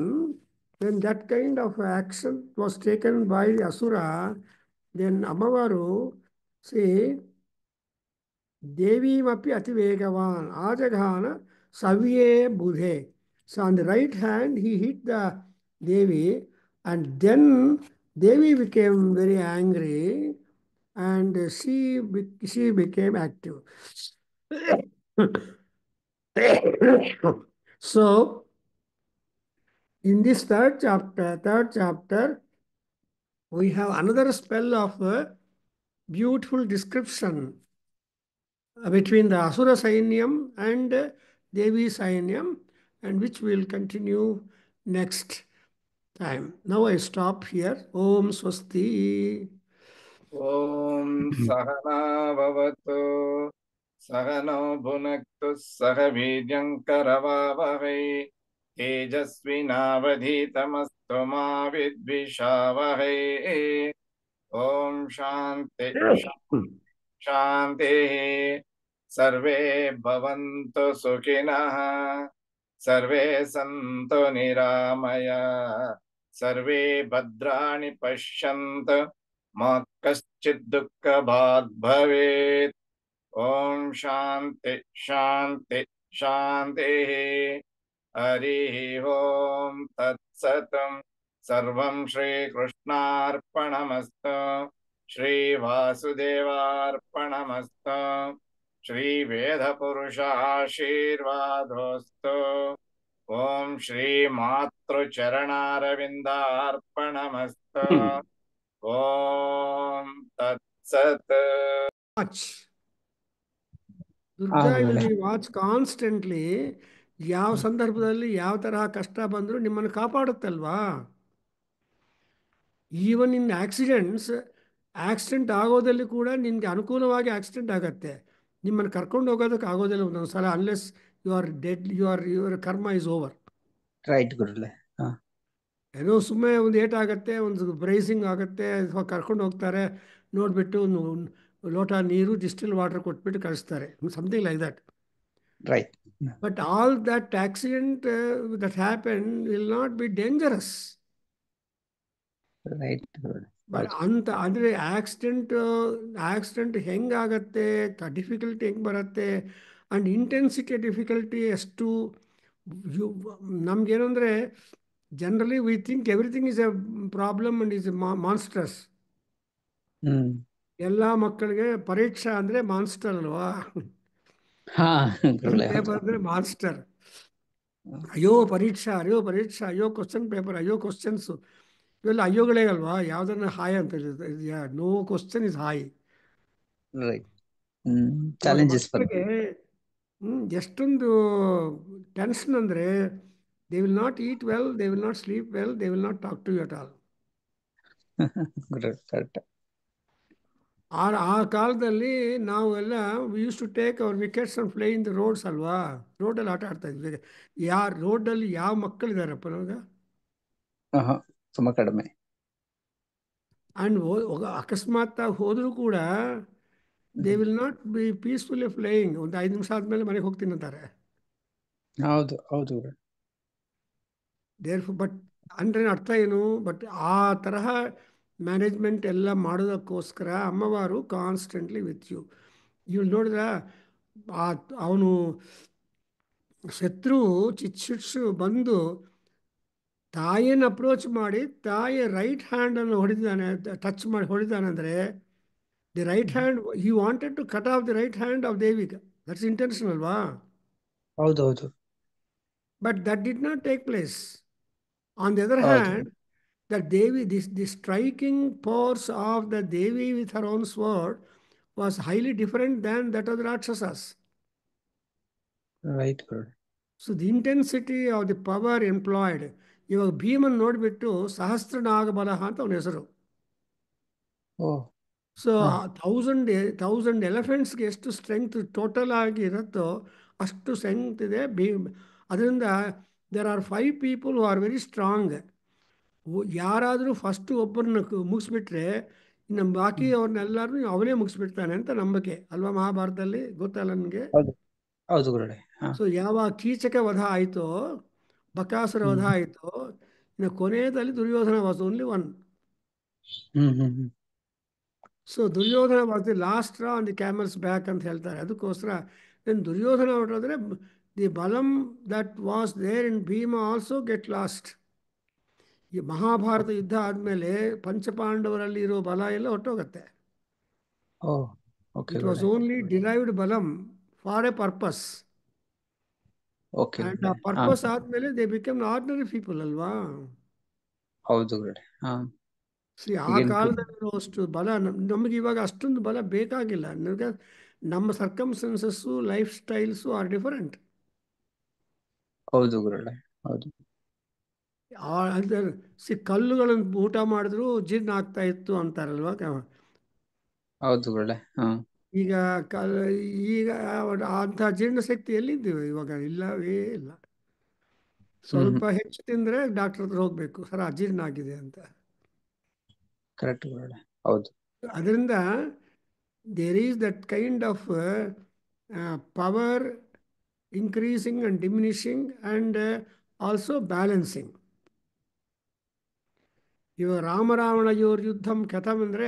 When that kind of action was taken by the Asura, then Amavaru say, Devimapi Ativegavan Ajaghana Savye Budhe. So on the right hand, he hit the Devi, and then Devi became very angry, and she became active. So, in this third chapter, we have another spell of beautiful description between the Asura Sainyam and Devi Sainyam, and which will continue next time. Now I stop here. Om Swasti. Om Sahana Bhavatu Sahano Bhunaktu Sahavidyam Karavavahai Tejasvinavadhitamastu ma vidvishavahai. Om Shanti Shanti Sarve Bhavantu Sukhinah Sarve Santu Niramaya Sarve Bhadrani Pashyantu Ma Kaschid Dukkha Bhag Bhavet. Om Shanti Shanti Shanti. Hari Om Tat Satam. Sarvam Shri Krishnarpanamastu. Shri Vasudevarpanamastu. Shri Veda Purusha Ashirvadostu. Om Shri Matru Charanaravindarpanamastu. Om Tat Sat. Watch. Durga will be watch constantly. ಯಾವ ಸಂದರ್ಭದಲ್ಲಿ ಯಾವ ತರಹ ಕಷ್ಟ ಬಂದರೂ ನಿಮ್ಮನ್ನು ಕಾಪಾಡುತ್ತಲ್ವಾ. Even in accident ಆಗೋದಲ್ಲಿ ಕೂಡ ನಿನಗೆ ಅನುಕೂಲವಾಗಿ ಆಕ್ಸಿಡೆಂಟ್ ಆಗತ್ತೆ, ನಿಮ್ಮನ್ನು ಕರ್ಕೊಂಡು ಹೋಗೋದಕ್ಕೆ ಆಗೋದಿಲ್ಲ ಒಂದೊಂದು ಸಲ, unless you are dead, your karma is over. Right ಗುರುಗಳೇ. ಏನೋ ಸುಮ್ಮನೆ ಒಂದು ಏಟಾಗತ್ತೆ, ಒಂದು ಬ್ರೈಸಿಂಗ್ ಆಗುತ್ತೆ, ಅಥವಾ ಕರ್ಕೊಂಡು ಹೋಗ್ತಾರೆ, ನೋಡಿಬಿಟ್ಟು ಒಂದು ಲೋಟ ನೀರು ಡಿಸ್ಟಿಲ್ ವಾಟರ್ ಕೊಟ್ಬಿಟ್ಟು ಕಳಿಸ್ತಾರೆ, something like that. Right. But all that accident that happen will not B dangerous. Right. But ಅಂತ ಅಂದರೆ ಆಕ್ಸಿಡೆಂಟ್ ಹೆಂಗಾಗತ್ತೆ, ಡಿಫಿಕಲ್ಟಿ ಹೆಂಗೆ ಬರುತ್ತೆ, ಆ್ಯಂಡ್ ಇಂಟೆನ್ಸಿಟಿ ಡಿಫಿಕಲ್ಟಿ ಎಷ್ಟು. ನಮಗೇನೆಂದರೆ generally we think everything is a problem and is monsters. ಎಲ್ಲ ಮಕ್ಕಳಿಗೆ ಪರೀಕ್ಷಾ ಅಂದರೆ ಮಾನ್ಸ್ಟರ್ ಅಲ್ವಾ, ಪೇಪರ್ ಅಂದರೆ ಮಾನ್ಸ್ಟರ್. ಅಯ್ಯೋ ಪರೀಕ್ಷಾ, ಅಯ್ಯೋ ಕ್ವಶನ್ ಪೇಪರ್, ಅಯ್ಯೋ ಕ್ವಶನ್ಸು, ಇವೆಲ್ಲ ಅಯ್ಯೋಗಳೇ ಅಲ್ವಾ? ಯಾವುದನ್ನ ಹಾಯ್ ಅಂತ no question is high. Right. ಇವಾಗ ಚಾಲೆಂಜಸ್ ಮಕ್ಕಳಿಗೆ ಎಷ್ಟೊಂದು ಟೆನ್ಷನ್ ಅಂದರೆ, they will not eat well, they will not sleep well, they will not talk to you at all. Correct. ಆ ಕಾಲದಲ್ಲಿ ನಾವೆಲ್ಲ we use to take our wickets and play in the roads ಅಲ್ವಾ? ರೋಡಲ್ಲಿ ಆಟ ಆಡ್ತಾ ಇದ್ವಿ. ರೋಡಲ್ಲಿ ಯಾವ ಮಕ್ಕಳಿದಾರಪ್ಪ ನಮಗೆ? ತುಂಬ ಕಡಿಮೆ. ಆ್ಯಂಡ್ ಅಕಸ್ಮಾತ್ ಹೋದರೂ ಕೂಡ they will not B peacefully playing. ಒಂದು 5 ನಿಮಿಷ ಆದಮೇಲೆ ಮನೆಗೆ ಹೋಗ್ತೀನಿ ಅಂತಾರೆ. ಹೌದು ಹೌದು. ಬಟ್ ಅಂದರೆ ಅರ್ಥ ಏನು? ಬಟ್ ಆ ತರಹ ಮ್ಯಾನೇಜ್ಮೆಂಟ್ ಎಲ್ಲ ಮಾಡೋದಕ್ಕೋಸ್ಕರ ಅಮ್ಮವಾರು ಕಾನ್ಸ್ಟೆಂಟ್ಲಿ ವಿತ್ ಯು. ಇವ್ರು ನೋಡಿದ್ರ ಅವನು ಶತ್ರು ಚಿಚ್ಚು ಬಂದು ತಾಯಿಯನ್ನು ಅಪ್ರೋಚ್ ಮಾಡಿ ತಾಯಿಯ ರೈಟ್ ಹ್ಯಾಂಡನ್ನು ಹೊಡೆದಿದ್ದಾನೆ, ಟಚ್ ಮಾಡಿ ಹೊಡೆದಿದ್ದಾನೆ. ಅಂದರೆ the right hand, he wanted to cut off the right hand of ದೇವಿಗ. ದಟ್ಸ್ ಇಂಟೆನ್ಷನ್ ಅಲ್ವಾ? ಹೌದು ಹೌದು. But that did not take place. On the other ಹೌದು hand, that Devi, the striking force of the Devi with her own sword was highly different than that of the Rakshasas. Right ಗುರುಗಳೇ. So the intensity of the power employed, ಇವಾಗ ಭೀಮನ್ ನೋಡಿಬಿಟ್ಟು ಸಹಸ್ರನಾಗಬಲ ಅಂತ ಅವನ ಹೆಸರು. ಓ. So 1000 ಎಲಿಫೆಂಟ್ಸ್ಗೆ ಎಷ್ಟು strength total ಆಗಿ ಇರುತ್ತೋ ಅಷ್ಟು ಸ್ಟ್ರೆಂಗ್ತ್ ಇದೆ ಅದರಿಂದ there are 5 people who are very strong. ಯಾರಾದರೂ ಫಸ್ಟು ಒಬ್ಬರನ್ನ ಮುಗಿಸ್ಬಿಟ್ರೆ ನಮ್ಮ ಬಾಕಿ ಅವ್ರನ್ನೆಲ್ಲರೂ ಅವನೇ ಮುಗಿಸ್ಬಿಡ್ತಾನೆ ಅಂತ ನಂಬಿಕೆ ಅಲ್ವಾ? ಮಹಾಭಾರತದಲ್ಲಿ ಗೊತ್ತಲ್ಲ ನನಗೆ. ಹೌದು ಹೌದು ಗುರುಗಳೇ. ಸೊ ಯಾವಾಗ ಕೀಚಕ ವಧ ಆಯಿತೋ, ಬಕಾಸುರ ವಧ ಆಯಿತೋ, ಇನ್ನು ಕೊನೆಯದಲ್ಲಿ Duryodhana was only one. So Duryodhana was the last ರಾ ಆನ್ ದಿ ಕ್ಯಾಮಲ್ಸ್ ಬ್ಯಾಕ್ ಅಂತ ಹೇಳ್ತಾರೆ. ಅದಕ್ಕೋಸ್ಕರ ದುರ್ಯೋಧನ ಹೊರಟೋದ್ರೆ ದಿ ಬಲಂ that was there in Bhima also get lost. ಈ ಮಹಾಭಾರತ ಯುದ್ಧ ಆದಮೇಲೆ ಪಂಚಪಾಂಡವರಲ್ಲಿ ಇರೋ ಬಲ ಎಲ್ಲ ಹೊಟ್ಟೋಗತ್ತೆ. ಇಟ್ ವಾಸ್ ಓನ್ಲಿ ಡಿರೈವ್ಡ್ ಬಲಂ ಫಾರ್ ಎ ಪರ್ಪಸ್. ಆ್ಯಂಡ್ ಆ ಪರ್ಪಸ್ ಆದಮೇಲೆ ದೇ ಬಿಕಮ್ ಆರ್ಡಿನರಿ ಪೀಪಲ್ ಅಲ್ವಾ? ಹೌದು ಗುರುಗಳೇ. ಆ ಕಾಲದಲ್ಲಿರೋ ಅಷ್ಟು ಬಲ ನಮಗೆ ಇವಾಗ ಅಷ್ಟೊಂದು ಬಲ ಬೇಕಾಗಿಲ್ಲ. ನನಗೆ ನಮ್ಮ ಸರ್ಕಮ್ಸ್ಟೆನ್ಸಸ್ಸು, ಲೈಫ್ ಸ್ಟೈಲ್ಸು ಆರ್ ಡಿಫರೆಂಟ್. ಹೌದು ಗುರುಗಳೇ. ಹೌದು. ಕಲ್ಲುಗಳನ್ನು ಊಟ ಮಾಡಿದ್ರು ಜೀರ್ಣ ಆಗ್ತಾ ಇತ್ತು ಅಂತಾರಲ್ವಾ? ಹೌದು ಗುರುಗಳೇ. ಈಗ ಈಗ ಅಂಥ ಜೀರ್ಣಶಕ್ತಿ ಎಲ್ಲಿದ್ದೀವಿ ಇವಾಗ? ಇಲ್ಲವೇ ಇಲ್ಲ. ಸ್ವಲ್ಪ ಹೆಚ್ಚು ತಿಂದರೆ ಡಾಕ್ಟರ್ ಹತ್ರ ಹೋಗಬೇಕು, ಸರ್ ಅಜೀರ್ಣ ಆಗಿದೆ ಅಂತ. ಕರೆಕ್ಟ್ ಗುರುಗಳೇ. ಹೌದು. ಅದರಿಂದ there is that kind of power increasing and diminishing and also balancing. ಇವಾಗ ರಾಮರಾವಣ ಇವ್ರ ಯುದ್ಧಂ ಕಥಮ್ ಅಂದರೆ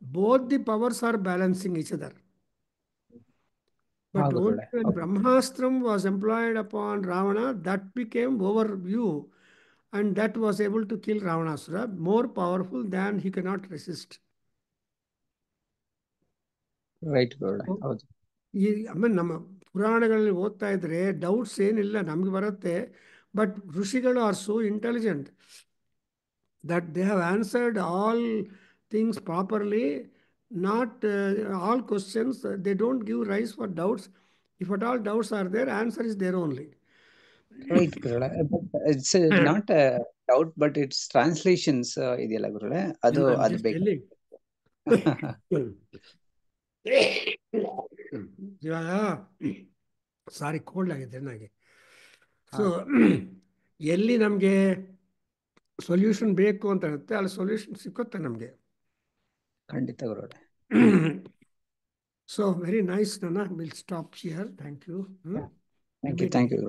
both the powers R balancing each other. But only when Brahmastram was employed upon Ravana, that became overview, and that was able to kill Ravanasura, more powerful than he cannot resist. Right ಗುರುಗಳೇ. ಹೌದು. ಆಮೇಲೆ ನಮ್ಮ ಪುರಾಣಗಳಲ್ಲಿ ಓದ್ತಾ ಇದ್ರೆ doubts ಏನಿಲ್ಲ, ನಮಗೆ ಬರುತ್ತೆ. ಬಟ್ ಋಷಿಗಳು are so intelligent that they have answered all things properly. Not all questions, they don't give rise for doubts. If at all doubts are there, answer is there only. Right, Gurule. It's not a doubt, but it's translations ಇದೆಯಲ್ಲ ಗುರುಗಳೇ, ಅದು ಬೇಕು. ಇವಾಗ ಸಾರಿ cold ಆಗಿದೆ ನನಗೆ. So ಎಲ್ಲಿ ನಮಗೆ solution ಬೇಕು ಅಂತ ಇರುತ್ತೆ, ಅಲ್ಲಿ ಸೊಲ್ಯೂಷನ್ ಸಿಕ್ಕುತ್ತೆ ನಮಗೆ. ಖಂಡಿತ ಗುರುಗಳೇ. So very nice, Nana. We'll stop here. Thank you. Thank you. Thank you.